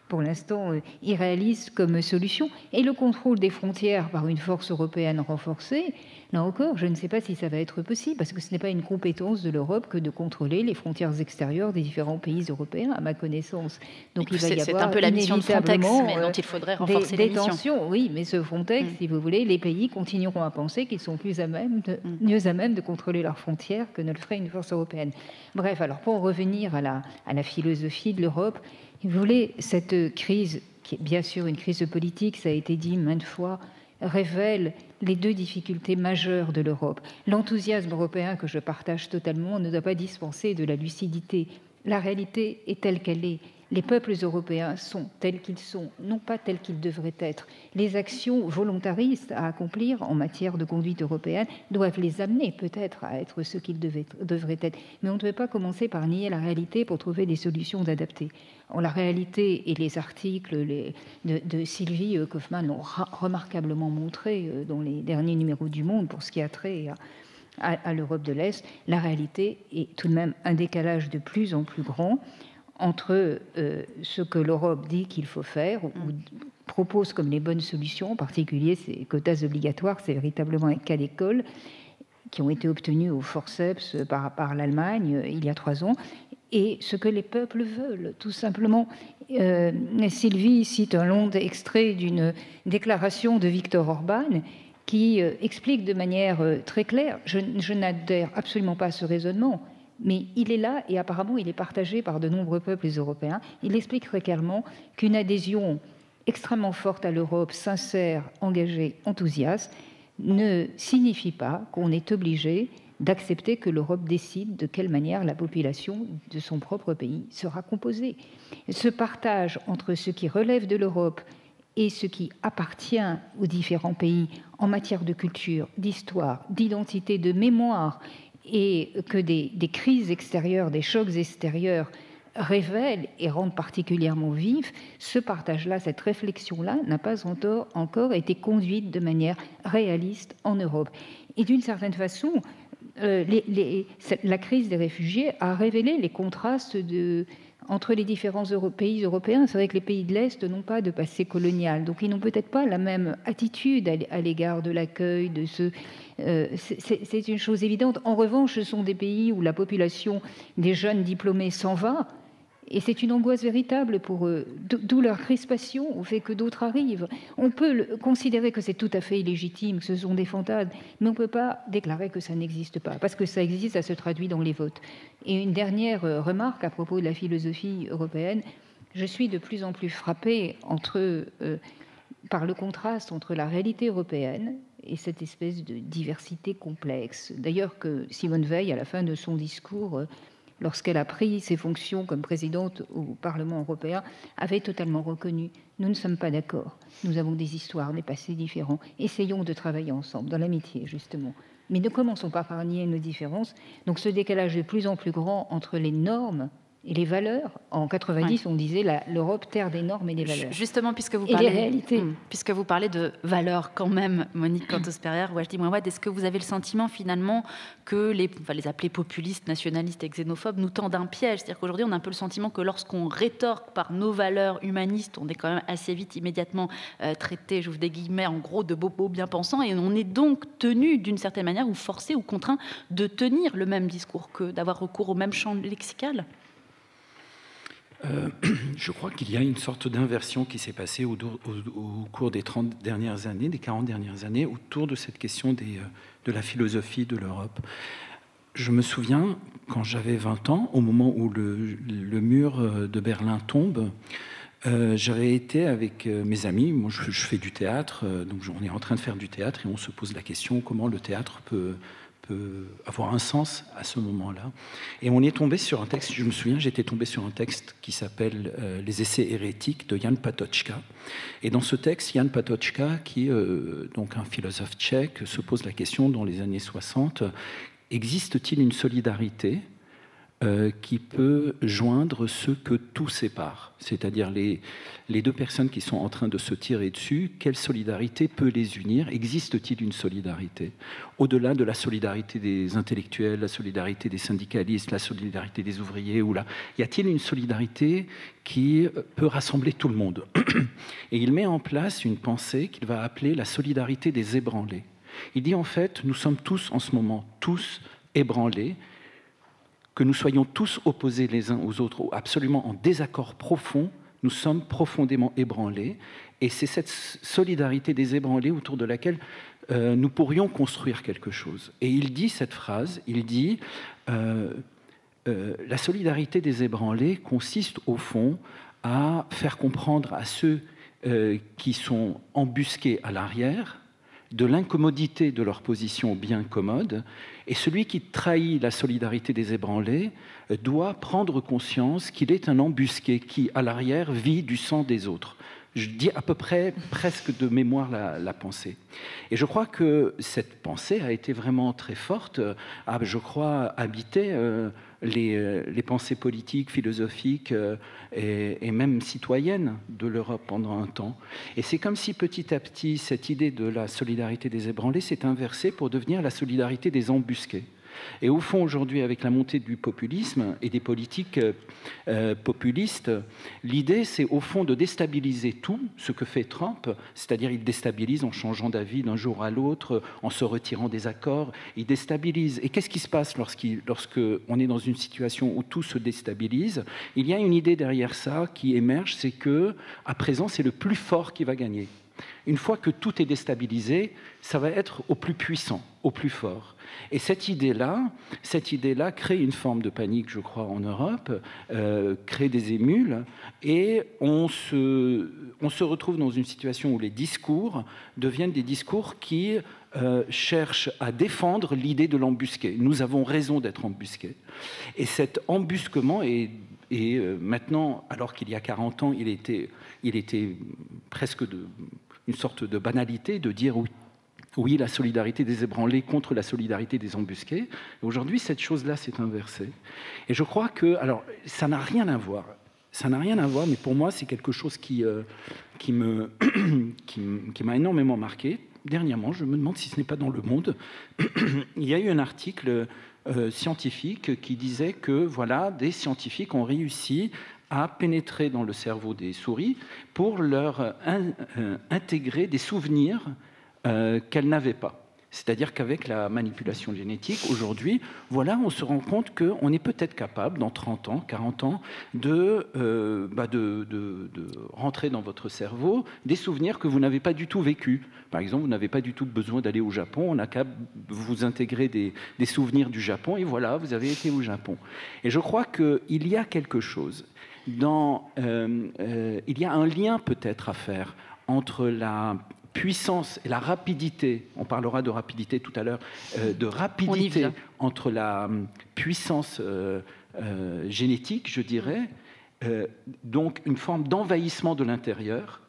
pour l'instant, irréaliste comme solution. Et le contrôle des frontières par une force européenne renforcée, là encore, je ne sais pas si ça va être possible, parce que ce n'est pas une compétence de l'Europe que de contrôler les frontières extérieures des différents pays européens, à ma connaissance. Donc il va y avoir c'est un peu la mission de Frontex, mais dont il faudrait renforcer les missions. Tensions, oui, mais ce Frontex, si vous voulez, les pays continueront à penser qu'ils sont mieux à même de contrôler leurs frontières que ne le ferait une force européenne. Bref, alors pour en revenir à la philosophie de l'Europe, si vous voulez, cette crise, qui est bien sûr une crise politique, ça a été dit maintes fois, révèle les deux difficultés majeures de l'Europe. L'enthousiasme européen, que je partage totalement, ne doit pas dispenser de la lucidité. La réalité est telle qu'elle est. Les peuples européens sont tels qu'ils sont, non pas tels qu'ils devraient être. Les actions volontaristes à accomplir en matière de conduite européenne doivent les amener peut-être à être ce qu'ils devraient être. Mais on ne peut pas commencer par nier la réalité pour trouver des solutions adaptées. La réalité et les articles de Sylvie Kaufmann l'ont remarquablement montré dans les derniers numéros du Monde pour ce qui a trait à l'Europe de l'Est. La réalité est tout de même un décalage de plus en plus grand entre ce que l'Europe dit qu'il faut faire ou propose comme les bonnes solutions, en particulier ces quotas obligatoires, c'est véritablement un cas d'école qui ont été obtenus au forceps par l'Allemagne il y a 3 ans, et ce que les peuples veulent, tout simplement. Sylvie cite un long extrait d'une déclaration de Viktor Orban qui explique de manière très claire, je n'adhère absolument pas à ce raisonnement, mais il est là et apparemment il est partagé par de nombreux peuples européens. Il explique très clairement qu'une adhésion extrêmement forte à l'Europe, sincère, engagée, enthousiaste, ne signifie pas qu'on est obligé d'accepter que l'Europe décide de quelle manière la population de son propre pays sera composée. Ce partage entre ce qui relève de l'Europe et ce qui appartient aux différents pays en matière de culture, d'histoire, d'identité, de mémoire, et que des crises extérieures, des chocs extérieurs révèlent et rendent particulièrement vif, ce partage-là, cette réflexion-là n'a pas encore été conduite de manière réaliste en Europe. Et d'une certaine façon, la crise des réfugiés a révélé les contrastes entre les différents pays européens. C'est vrai que les pays de l'Est n'ont pas de passé colonial, donc ils n'ont peut-être pas la même attitude à l'égard de l'accueil, de ce... c'est une chose évidente. En revanche, ce sont des pays où la population des jeunes diplômés s'en va, et c'est une angoisse véritable pour eux, d'où leur crispation au fait que d'autres arrivent. On peut considérer que c'est tout à fait illégitime, que ce sont des fantasmes, mais on ne peut pas déclarer que ça n'existe pas, parce que ça existe, ça se traduit dans les votes. Et une dernière remarque à propos de la philosophie européenne, je suis de plus en plus frappée par le contraste entre la réalité européenne et cette espèce de diversité complexe. D'ailleurs que Simone Veil, à la fin de son discours, lorsqu'elle a pris ses fonctions comme présidente au Parlement européen, avait totalement reconnu « Nous ne sommes pas d'accord, nous avons des histoires, des passés différents, essayons de travailler ensemble, dans l'amitié justement. Mais ne commençons pas par nier nos différences. » Donc ce décalage de plus en plus grand entre les normes et les valeurs. En 90, on disait l'Europe, terre des normes et des valeurs. Justement, puisque vous parlez de valeurs quand même, Monique Cantos-Perrier, Wajdi Mouawad, est-ce que vous avez le sentiment finalement que on va les appeler populistes, nationalistes et xénophobes, nous tendent un piège? C'est-à-dire qu'aujourd'hui, on a un peu le sentiment que lorsqu'on rétorque par nos valeurs humanistes, on est quand même assez vite, immédiatement traité, j'ouvre des guillemets, en gros, de bobos bien pensants, et on est donc tenu d'une certaine manière, ou forcé, ou contraint de tenir le même discours, que d'avoir recours au même champ lexical. Je crois qu'il y a une sorte d'inversion qui s'est passée au cours des 30 dernières années, des 40 dernières années, autour de cette question de la philosophie de l'Europe. je me souviens, quand j'avais 20 ans, au moment où le mur de Berlin tombe, j'avais été avec mes amis. Moi, je fais du théâtre, donc on est en train de faire du théâtre et on se pose la question comment le théâtre peut avoir un sens à ce moment-là. Et on est tombé sur un texte, je me souviens, j'étais tombé sur un texte qui s'appelle Les essais hérétiques de Jan Patočka. Et dans ce texte, Jan Patočka, qui est donc un philosophe tchèque, se pose la question dans les années 60, existe-t-il une solidarité qui peut joindre ceux que tout sépare, c'est-à-dire les deux personnes qui sont en train de se tirer dessus, quelle solidarité peut les unir? Existe-t-il une solidarité? Au-delà de la solidarité des intellectuels, la solidarité des syndicalistes, la solidarité des ouvriers, y a-t-il une solidarité qui peut rassembler tout le monde? Et il met en place une pensée qu'il va appeler la solidarité des ébranlés. Il dit en fait, nous sommes tous en ce moment, tous ébranlés, que nous soyons tous opposés les uns aux autres, ou absolument en désaccord profond, nous sommes profondément ébranlés. Et c'est cette solidarité des ébranlés autour de laquelle nous pourrions construire quelque chose. Et il dit cette phrase, il dit la solidarité des ébranlés consiste au fond à faire comprendre à ceux qui sont embusqués à l'arrière de l'incommodité de leur position bien commode, et celui qui trahit la solidarité des ébranlés doit prendre conscience qu'il est un embusqué qui, à l'arrière, vit du sang des autres. Je dis à peu près, presque de mémoire, la pensée. Et je crois que cette pensée a été vraiment très forte, a, je crois, habité les pensées politiques, philosophiques et même citoyennes de l'Europe pendant un temps. Et c'est comme si petit à petit, cette idée de la solidarité des ébranlés s'est inversée pour devenir la solidarité des embusqués. Et au fond, aujourd'hui, avec la montée du populisme et des politiques populistes, l'idée, c'est au fond de déstabiliser tout, ce que fait Trump, c'est-à-dire il déstabilise en changeant d'avis d'un jour à l'autre, en se retirant des accords, il déstabilise. Et qu'est-ce qui se passe lorsqu'on est dans une situation où tout se déstabilise? Il y a une idée derrière ça qui émerge, c'est que, à présent, c'est le plus fort qui va gagner. Une fois que tout est déstabilisé, ça va être au plus puissant, au plus fort. Et cette idée-là crée une forme de panique, je crois, en Europe, crée des émules, et on se retrouve dans une situation où les discours deviennent des discours qui cherchent à défendre l'idée de l'embusqué. Nous avons raison d'être embusqués. Et cet embusquement est maintenant, alors qu'il y a 40 ans, il était presque une sorte de banalité de dire oui, la solidarité des ébranlés contre la solidarité des embusqués. Aujourd'hui, cette chose-là s'est inversée. Et je crois que, alors, ça n'a rien à voir. Ça n'a rien à voir, mais pour moi, c'est quelque chose qui m'a énormément marqué. Dernièrement, je me demande si ce n'est pas dans Le Monde, il y a eu un article scientifique qui disait que, voilà, des scientifiques ont réussi à pénétrer dans le cerveau des souris pour leur intégrer des souvenirs qu'elles n'avaient pas. C'est-à-dire qu'avec la manipulation génétique, aujourd'hui, voilà, on se rend compte qu'on est peut-être capable, dans 30 ans, 40 ans, de rentrer dans votre cerveau des souvenirs que vous n'avez pas du tout vécus. Par exemple, vous n'avez pas du tout besoin d'aller au Japon, on a qu'à vous intégrer des souvenirs du Japon, et voilà, vous avez été au Japon. Et je crois qu'il y a quelque chose, il y a un lien peut-être à faire entre la puissance et la rapidité, on parlera de rapidité tout à l'heure, de rapidité entre la puissance génétique, je dirais, donc une forme d'envahissement de l'intérieur.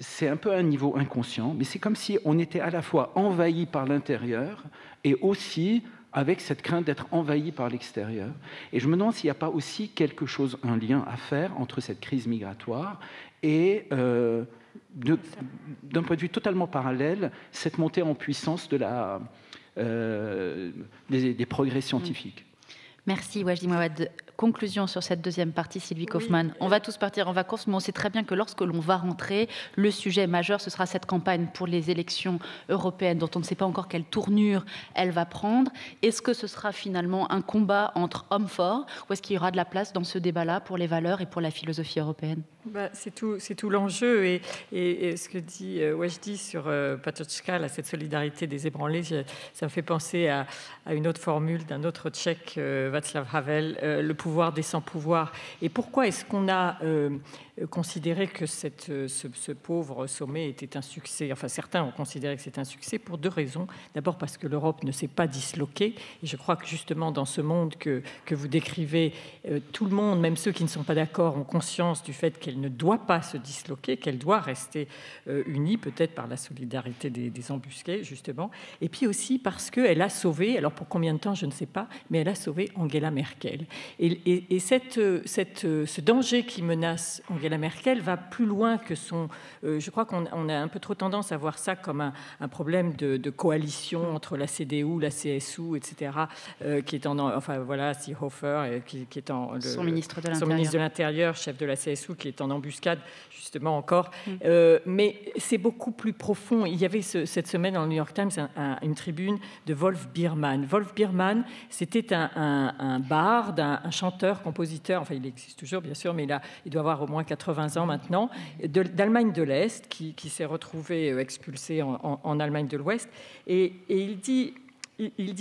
C'est un peu à un niveau inconscient, mais c'est comme si on était à la fois envahi par l'intérieur et aussi avec cette crainte d'être envahi par l'extérieur. Et je me demande s'il n'y a pas aussi quelque chose, un lien à faire entre cette crise migratoire et d'un point de vue totalement parallèle, cette montée en puissance des progrès scientifiques. Merci Wajdi Mouawad. Conclusion sur cette deuxième partie, Sylvie Kaufmann. Oui. On va tous partir en vacances, mais on sait très bien que lorsque l'on va rentrer, le sujet majeur, ce sera cette campagne pour les élections européennes, dont on ne sait pas encore quelle tournure elle va prendre. Est-ce que ce sera finalement un combat entre hommes forts, ou est-ce qu'il y aura de la place dans ce débat-là pour les valeurs et pour la philosophie européenne ? C'est tout l'enjeu et ce que dit Wajdi sur Patočka, cette solidarité des ébranlés, ça me fait penser à une autre formule d'un autre Tchèque, Václav Havel, le pouvoir des sans-pouvoirs. Et pourquoi est-ce qu'on a considéré que ce pauvre sommet était un succès? Enfin, certains ont considéré que c'était un succès pour deux raisons. D'abord parce que l'Europe ne s'est pas disloquée. Et je crois que justement dans ce monde que vous décrivez, tout le monde, même ceux qui ne sont pas d'accord, ont conscience du fait qu'elle ne doit pas se disloquer, qu'elle doit rester unie, peut-être par la solidarité des embusqués, justement. Et puis aussi parce qu'elle a sauvé, alors pour combien de temps, je ne sais pas, mais elle a sauvé Angela Merkel. Et ce danger qui menace Angela Merkel va plus loin que son... je crois qu'on a un peu trop tendance à voir ça comme un problème de coalition entre la CDU, la CSU, etc., qui est enfin voilà, Seehofer, qui est son ministre de l'Intérieur, chef de la CSU, qui est en embuscade, justement, encore. Mais c'est beaucoup plus profond. Il y avait cette semaine dans le New York Times une tribune de Wolf Biermann. Wolf Biermann, c'était un barde, un chanteur, compositeur, enfin il existe toujours bien sûr, mais il doit avoir au moins 80 ans maintenant, d'Allemagne de l'Est, qui s'est retrouvé expulsé en Allemagne de l'Ouest. Et il dit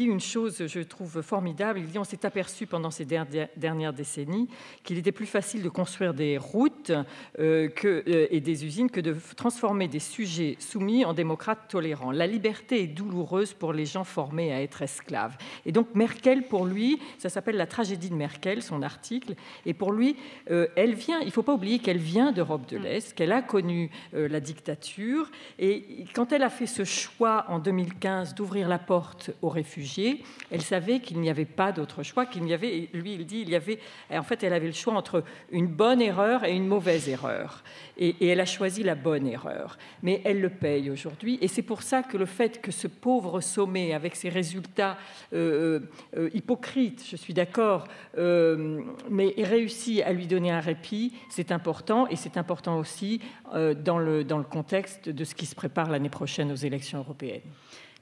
une chose, je trouve formidable. Il dit: on s'est aperçu pendant ces dernières décennies qu'il était plus facile de construire des routes et des usines que de transformer des sujets soumis en démocrates tolérants. La liberté est douloureuse pour les gens formés à être esclaves. Et donc Merkel, pour lui, ça s'appelle La tragédie de Merkel, son article. Et pour lui, elle vient. Il ne faut pas oublier qu'elle vient d'Europe de l'Est, qu'elle a connu la dictature. Et quand elle a fait ce choix en 2015 d'ouvrir la porte aux réfugiés, elle savait qu'il n'y avait pas d'autre choix, lui il dit, en fait elle avait le choix entre une bonne erreur et une mauvaise erreur. Et elle a choisi la bonne erreur. Mais elle le paye aujourd'hui. Et c'est pour ça que le fait que ce pauvre sommet, avec ses résultats hypocrites, je suis d'accord, mais réussit à lui donner un répit, c'est important. Et c'est important aussi dans le contexte de ce qui se prépare l'année prochaine aux élections européennes.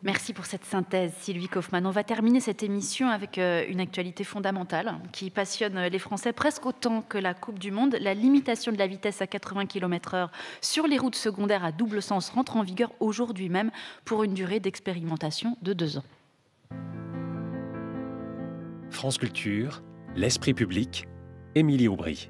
Merci pour cette synthèse, Sylvie Kaufmann. On va terminer cette émission avec une actualité fondamentale qui passionne les Français presque autant que la Coupe du Monde. La limitation de la vitesse à 80 km/h sur les routes secondaires à double sens rentre en vigueur aujourd'hui même pour une durée d'expérimentation de 2 ans. France Culture, l'esprit public, Émilie Aubry.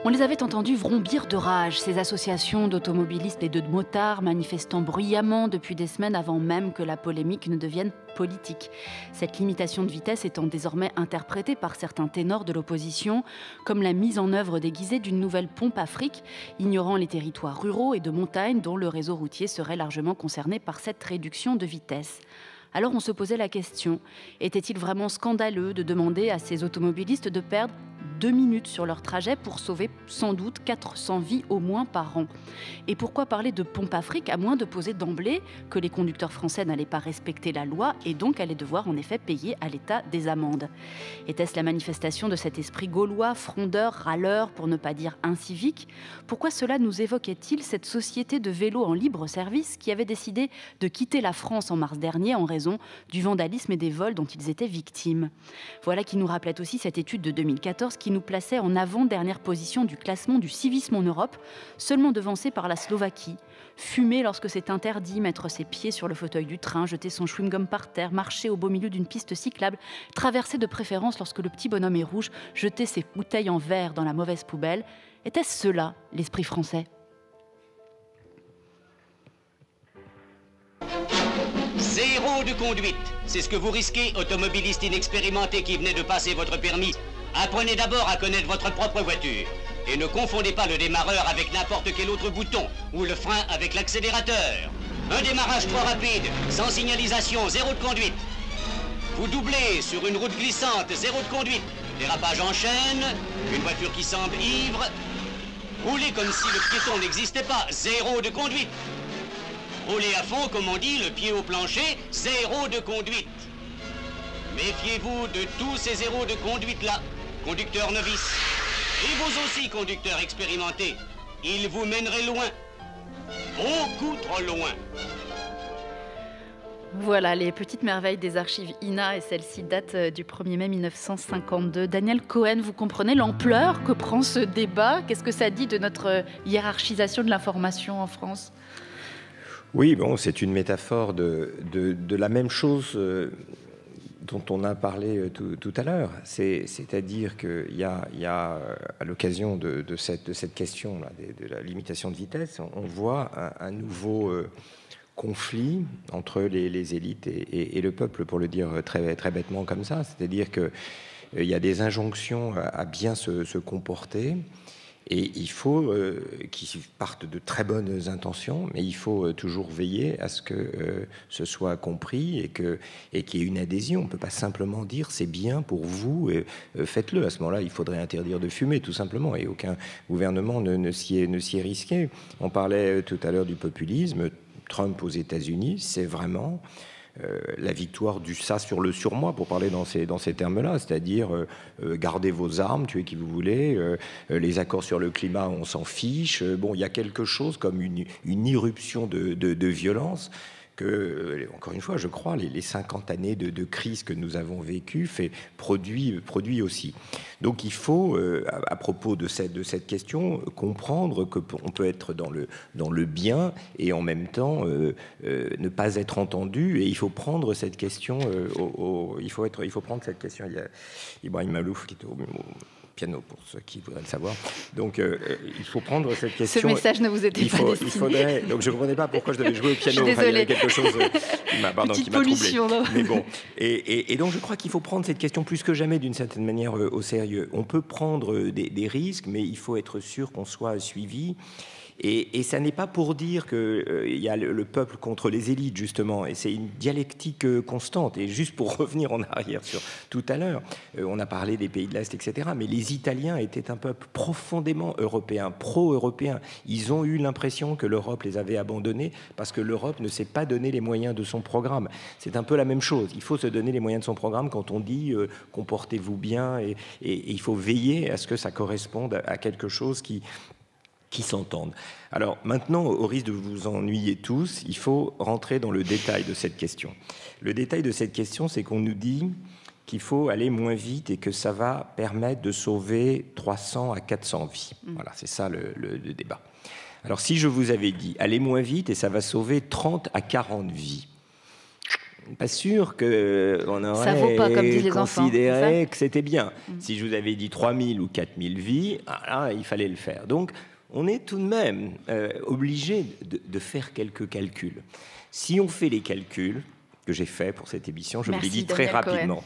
On les avait entendus vrombir de rage, ces associations d'automobilistes et de motards manifestant bruyamment depuis des semaines avant même que la polémique ne devienne politique. Cette limitation de vitesse étant désormais interprétée par certains ténors de l'opposition comme la mise en œuvre déguisée d'une nouvelle pompe à fric, ignorant les territoires ruraux et de montagne dont le réseau routier serait largement concerné par cette réduction de vitesse. Alors on se posait la question, était-il vraiment scandaleux de demander à ces automobilistes de perdre 2 minutes sur leur trajet pour sauver sans doute 400 vies au moins par an? Et pourquoi parler de pompe à fric à moins de poser d'emblée que les conducteurs français n'allaient pas respecter la loi et donc allaient devoir en effet payer à l'État des amendes? Était-ce la manifestation de cet esprit gaulois, frondeur, râleur, pour ne pas dire incivique? Pourquoi cela nous évoquait-il cette société de vélos en libre service qui avait décidé de quitter la France en mars dernier en raison du vandalisme et des vols dont ils étaient victimes? Voilà qui nous rappelait aussi cette étude de 2014 qui nous plaçait en avant-dernière position du classement du civisme en Europe, seulement devancé par la Slovaquie. Fumer lorsque c'est interdit, mettre ses pieds sur le fauteuil du train, jeter son chewing-gum par terre, marcher au beau milieu d'une piste cyclable, traverser de préférence lorsque le petit bonhomme est rouge, jeter ses bouteilles en verre dans la mauvaise poubelle. Était-ce cela, l'esprit français ? Zéro de conduite. C'est ce que vous risquez, automobiliste inexpérimenté qui venez de passer votre permis. Apprenez d'abord à connaître votre propre voiture. Et ne confondez pas le démarreur avec n'importe quel autre bouton, ou le frein avec l'accélérateur. Un démarrage trop rapide, sans signalisation, zéro de conduite. Vous doublez sur une route glissante, zéro de conduite. Dérapage en chaîne, une voiture qui semble ivre. Roulez comme si le piéton n'existait pas, zéro de conduite. Roulez à fond, comme on dit, le pied au plancher, zéro de conduite. Méfiez-vous de tous ces zéros de conduite-là, conducteurs novices. Et vous aussi, conducteurs expérimentés. Ils vous mèneraient loin. Beaucoup trop loin. Voilà, les petites merveilles des archives INA, et celle-ci date du 1er mai 1952. Daniel Cohen, vous comprenez l'ampleur que prend ce débat? Qu'est-ce que ça dit de notre hiérarchisation de l'information en France? Oui, bon, c'est une métaphore de la même chose dont on a parlé tout à l'heure. C'est-à-dire qu'il y a à l'occasion de cette question-là, de la limitation de vitesse, on voit un nouveau conflit entre les élites et le peuple, pour le dire très, très bêtement comme ça. C'est-à-dire qu'il y a des injonctions à bien se comporter, et il faut qu'ils partent de très bonnes intentions, mais il faut toujours veiller à ce que ce soit compris et qu'il y ait une adhésion. On ne peut pas simplement dire c'est bien pour vous, faites-le. À ce moment-là, il faudrait interdire de fumer, tout simplement, et aucun gouvernement ne s'y est risqué. On parlait tout à l'heure du populisme. Trump aux États-Unis, c'est vraiment la victoire du ça sur le surmoi, pour parler dans ces termes-là, c'est-à-dire gardez vos armes, tuez qui vous voulez, les accords sur le climat, on s'en fiche. Bon, il y a quelque chose comme une irruption de violence que, encore une fois, je crois, les 50 années de crise que nous avons vécues produit aussi. Donc il faut, à propos de cette question, comprendre qu'on peut être dans le bien et en même temps ne pas être entendu, et il faut prendre cette question il faut prendre cette question. Il y a Ibrahim Malouf qui est au piano, pour ceux qui voudraient le savoir. Donc, il faut prendre cette question. Ce message ne vous était pas destiné. Il faudrait. Donc, je ne comprenais pas pourquoi je devais jouer au piano. Je suis désolée. Il y a quelque chose qui m'a troublé. Mais bon. Et donc, je crois qu'il faut prendre cette question plus que jamais, d'une certaine manière, au sérieux. On peut prendre des risques, mais il faut être sûr qu'on soit suivi. Et ça n'est pas pour dire qu'il y a le peuple contre les élites, justement, et c'est une dialectique constante. Et juste pour revenir en arrière sur tout à l'heure, on a parlé des pays de l'Est, etc., mais les Italiens étaient un peuple profondément européen, pro-européen. Ils ont eu l'impression que l'Europe les avait abandonnés parce que l'Europe ne s'est pas donné les moyens de son programme. C'est un peu la même chose. Il faut se donner les moyens de son programme quand on dit comportez-vous bien, et il faut veiller à ce que ça corresponde à quelque chose qui s'entendent. Alors maintenant, au risque de vous ennuyer tous, il faut rentrer dans le détail de cette question. Le détail de cette question, c'est qu'on nous dit qu'il faut aller moins vite et que ça va permettre de sauver 300 à 400 vies. Voilà, c'est ça le débat. Alors si je vous avais dit, allez moins vite et ça va sauver 30 à 40 vies, pas sûr qu'on aurait considéré que c'était bien. Si je vous avais dit 3000 ou 4000 vies, là, il fallait le faire. Donc, on est tout de même obligé de faire quelques calculs. Si on fait les calculs que j'ai faits pour cette émission, je vous les dis très rapidement.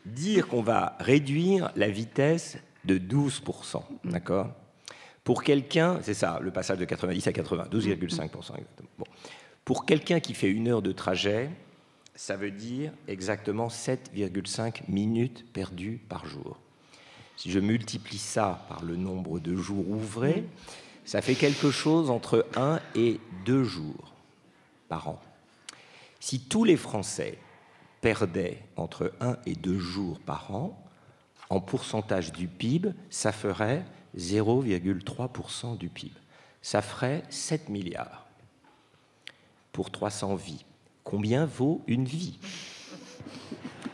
Dire qu'on va réduire la vitesse de 12%, d'accord ? Pour quelqu'un, c'est ça, le passage de 90 à 80, 12,5% exactement. Bon. Pour quelqu'un qui fait 1 heure de trajet, ça veut dire exactement 7,5 minutes perdues par jour. Si je multiplie ça par le nombre de jours ouvrés, ça fait quelque chose entre 1 et 2 jours par an. Si tous les Français perdaient entre 1 et 2 jours par an, en pourcentage du PIB, ça ferait 0,3% du PIB. Ça ferait 7 milliards pour 300 vies. Combien vaut une vie ?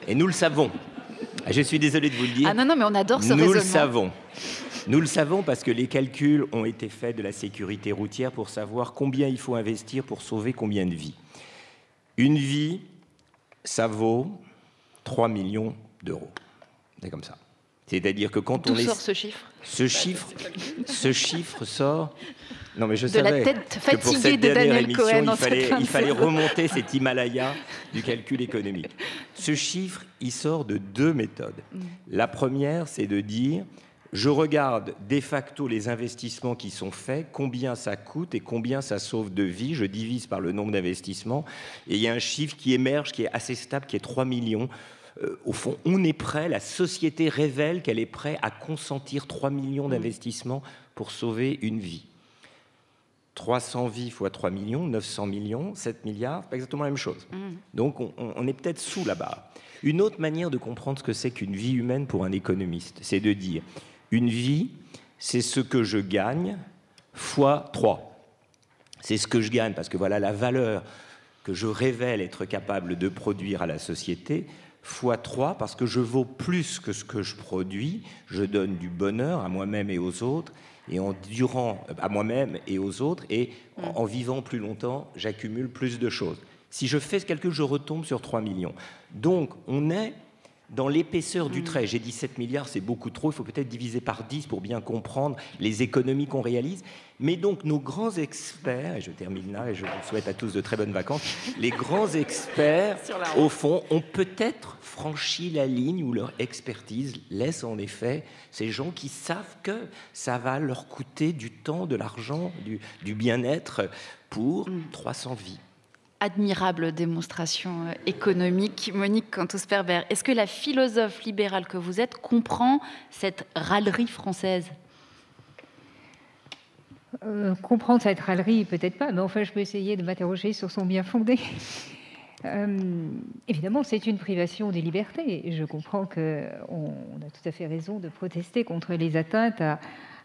Et nous le savons. Je suis désolé de vous le dire. Ah non, mais on adore ce raisonnement. Nous le savons. Nous le savons parce que les calculs ont été faits de la sécurité routière pour savoir combien il faut investir pour sauver combien de vies. Une vie, ça vaut 3 millions d'euros. C'est comme ça. C'est-à-dire que quand D'où sort ce chiffre ? Ce chiffre sort... Non, mais je savais la tête que pour cette de dernière Daniel émission, Cohen il fallait remonter cet Himalaya du calcul économique. Ce chiffre, il sort de 2 méthodes. La première, c'est de dire, je regarde de facto les investissements qui sont faits, combien ça coûte et combien ça sauve de vies. Je divise par le nombre d'investissements. Et il y a un chiffre qui émerge, qui est assez stable, qui est 3 millions. Au fond, on est prêt, la société révèle qu'elle est prête à consentir 3 millions d'investissements pour sauver une vie. 300 vies fois 3 millions, 900 millions, 7 milliards, pas exactement la même chose. Donc on est peut-être sous la barre. Une autre manière de comprendre ce que c'est qu'une vie humaine pour un économiste, c'est de dire une vie, c'est ce que je gagne fois 3. C'est ce que je gagne, parce que voilà la valeur que je révèle être capable de produire à la société, fois 3, parce que je vaux plus que ce que je produis, je donne du bonheur à moi-même et aux autres, et en durant à moi-même et aux autres, et en vivant plus longtemps, j'accumule plus de choses. Si je fais ce calcul, je retombe sur 3 millions. Donc, on est dans l'épaisseur du trait. J'ai dit 7 milliards, c'est beaucoup trop, il faut peut-être diviser par 10 pour bien comprendre les économies qu'on réalise. Mais donc, nos grands experts, et je termine là, et je vous souhaite à tous de très bonnes vacances, les grands experts, au fond, ont peut-être franchi la ligne où leur expertise laisse en effet ces gens qui savent que ça va leur coûter du temps, de l'argent, du bien-être pour 300 vies. Admirable démonstration économique. Monique Cantos-Perber, est-ce que la philosophe libérale que vous êtes comprend cette râlerie française ? Comprendre cette râlerie, peut-être pas, mais enfin, je peux essayer de m'interroger sur son bien fondé. Évidemment, c'est une privation des libertés. Je comprends qu'on a tout à fait raison de protester contre les atteintes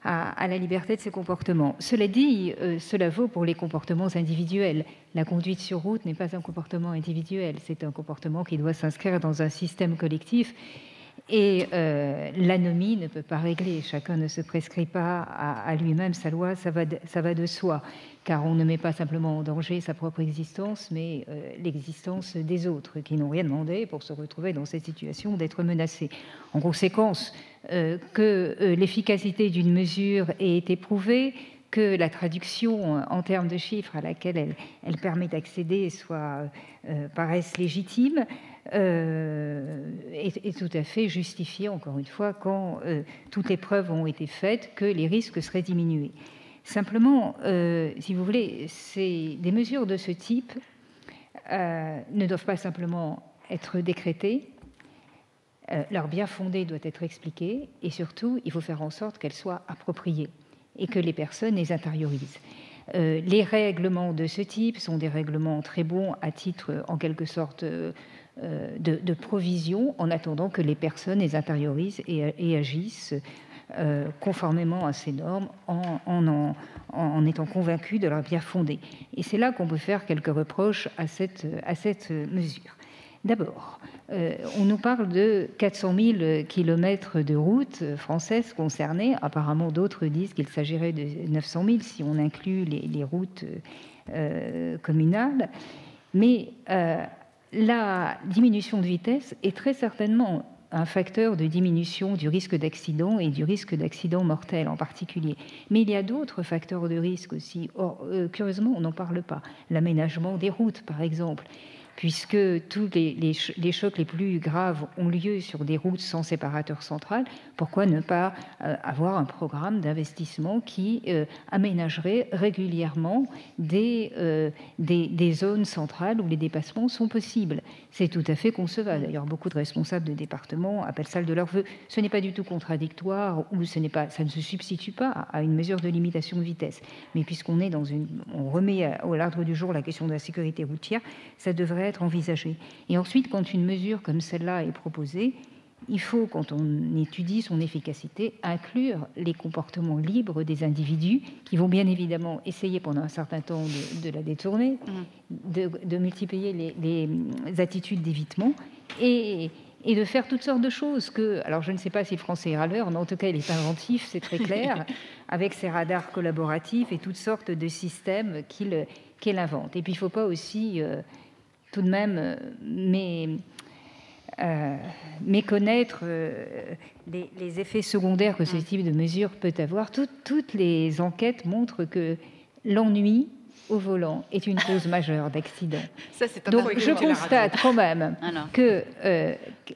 à la liberté de ses comportements. Cela dit, cela vaut pour les comportements individuels. La conduite sur route n'est pas un comportement individuel, c'est un comportement qui doit s'inscrire dans un système collectif. Et l'anomie ne peut pas régler. Chacun ne se prescrit pas à lui-même sa loi, ça va de soi. Car on ne met pas simplement en danger sa propre existence, mais l'existence des autres, qui n'ont rien demandé pour se retrouver dans cette situation d'être menacés. En conséquence, que l'efficacité d'une mesure ait été prouvée, que la traduction en termes de chiffres à laquelle elle permet d'accéder paraisse légitime, est tout à fait justifiée, encore une fois, quand toutes les preuves ont été faites que les risques seraient diminués. Simplement, si vous voulez, des mesures de ce type ne doivent pas simplement être décrétées, leur bien fondé doit être expliqué, et surtout, il faut faire en sorte qu'elles soient appropriées et que les personnes les intériorisent. Les règlements de ce type sont des règlements très bons à titre, en quelque sorte, de provision, en attendant que les personnes les intériorisent et agissent conformément à ces normes en étant convaincus de leur bien fondé. Et c'est là qu'on peut faire quelques reproches à cette mesure. D'abord, on nous parle de 400 000 kilomètres de routes françaises concernées. Apparemment, d'autres disent qu'il s'agirait de 900 000 si on inclut les routes communales. Mais la diminution de vitesse est très certainement un facteur de diminution du risque d'accident et du risque d'accident mortel en particulier. Mais il y a d'autres facteurs de risque aussi. Or, curieusement, on n'en parle pas. L'aménagement des routes, par exemple, puisque tous les chocs les plus graves ont lieu sur des routes sans séparateur central, pourquoi ne pas avoir un programme d'investissement qui aménagerait régulièrement des zones centrales où les dépassements sont possibles? C'est tout à fait concevable. D'ailleurs, beaucoup de responsables de départements appellent ça de leur vœu. Ce n'est pas du tout contradictoire ou ça ne se substitue pas à une mesure de limitation de vitesse. Mais puisqu'on est on remet à l'ordre du jour la question de la sécurité routière, ça devrait être envisagé. Et ensuite, quand une mesure comme celle-là est proposée, il faut, quand on étudie son efficacité, inclure les comportements libres des individus qui vont bien évidemment essayer pendant un certain temps de la détourner, de multiplier les attitudes d'évitement et de faire toutes sortes de choses alors je ne sais pas si le français est râleur, mais en tout cas il est inventif, c'est très clair, avec ses radars collaboratifs et toutes sortes de systèmes qu'il invente. Et puis il ne faut pas aussi tout de même méconnaître les effets secondaires que ce type de mesure peut avoir. Toutes les enquêtes montrent que l'ennui au volant est une cause majeure d'accident. Donc je constate quand même que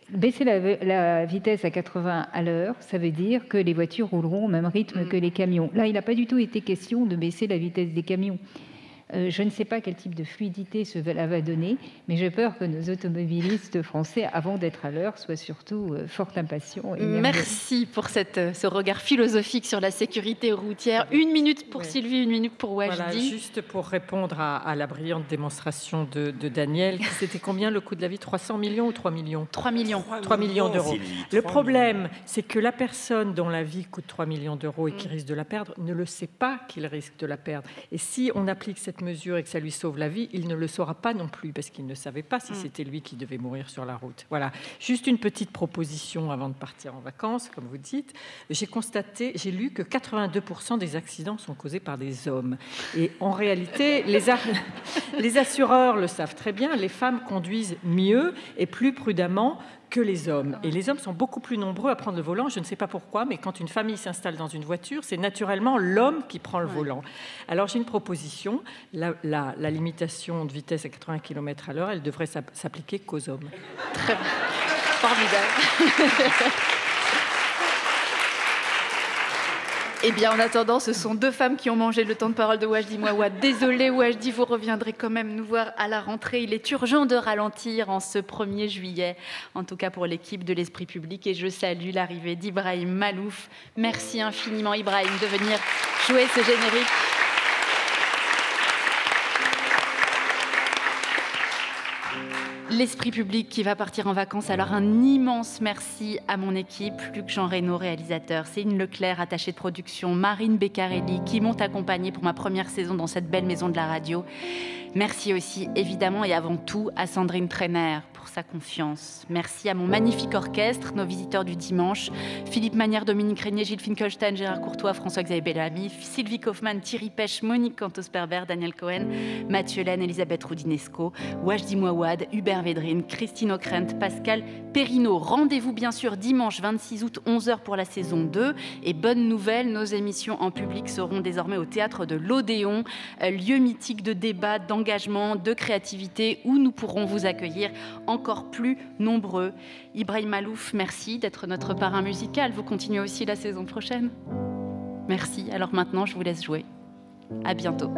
baisser la vitesse à 80 à l'heure, ça veut dire que les voitures rouleront au même rythme que les camions. Là, il n'a pas du tout été question de baisser la vitesse des camions. Je ne sais pas quel type de fluidité cela va donner, mais j'ai peur que nos automobilistes français, avant d'être à l'heure, soient surtout fort impatients. Merci pour ce regard philosophique sur la sécurité routière. 1 minute pour Sylvie, 1 minute pour Wajdi. Voilà, juste pour répondre à la brillante démonstration de Daniel, c'était combien le coût de la vie? 300 millions ou 3 millions? 3 millions. 3 millions d'euros. Le problème, c'est que la personne dont la vie coûte 3 millions d'euros et qui risque de la perdre ne le sait pas qu'il risque de la perdre. Et si on applique cette cette mesure et que ça lui sauve la vie, il ne le saura pas non plus, parce qu'il ne savait pas si c'était lui qui devait mourir sur la route. Voilà. Juste une petite proposition avant de partir en vacances, comme vous dites. J'ai lu que 82% des accidents sont causés par des hommes. Et en réalité, les assureurs le savent très bien, les femmes conduisent mieux et plus prudemment que les hommes. Et les hommes sont beaucoup plus nombreux à prendre le volant. Je ne sais pas pourquoi, mais quand une famille s'installe dans une voiture, c'est naturellement l'homme qui prend le volant. Alors j'ai une proposition. La limitation de vitesse à 80 km/h, elle devrait s'appliquer qu'aux hommes. Très bien. Formidable. Eh bien, en attendant, ce sont 2 femmes qui ont mangé le temps de parole de Wajdi Mouawad. Désolée, Wajdi, vous reviendrez quand même nous voir à la rentrée. Il est urgent de ralentir en ce 1er juillet, en tout cas pour l'équipe de l'Esprit public. Et je salue l'arrivée d'Ibrahim Malouf. Merci infiniment, Ibrahim, de venir jouer ce générique. L'Esprit public qui va partir en vacances. Alors un immense merci à mon équipe, Luc Jean Reynaud, réalisateur, Céline Leclerc, attachée de production, Marine Beccarelli, qui m'ont accompagnée pour ma première saison dans cette belle maison de la radio. Merci aussi, évidemment et avant tout, à Sandrine Trainer pour sa confiance. Merci à mon magnifique orchestre, nos visiteurs du dimanche, Philippe Manière, Dominique Régnier, Gilles Finkelstein, Gérard Courtois, François-Xavier Bellamy, Sylvie Kaufmann, Thierry Pêche, Monique Cantos-Perber, Daniel Cohen, Mathieu Laine, Elisabeth Roudinesco, Wajdi Mouawad, Hubert Védrine, Christine Ockrent, Pascal Perrineau. Rendez-vous bien sûr dimanche 26 août 11h pour la saison 2. Et bonne nouvelle, nos émissions en public seront désormais au théâtre de l'Odéon, lieu mythique de débat, d'engagement, de créativité, où nous pourrons vous accueillir encore plus nombreux. Ibrahim Malouf, merci d'être notre parrain musical. Vous continuez aussi la saison prochaine. Merci. Alors maintenant, je vous laisse jouer. À bientôt.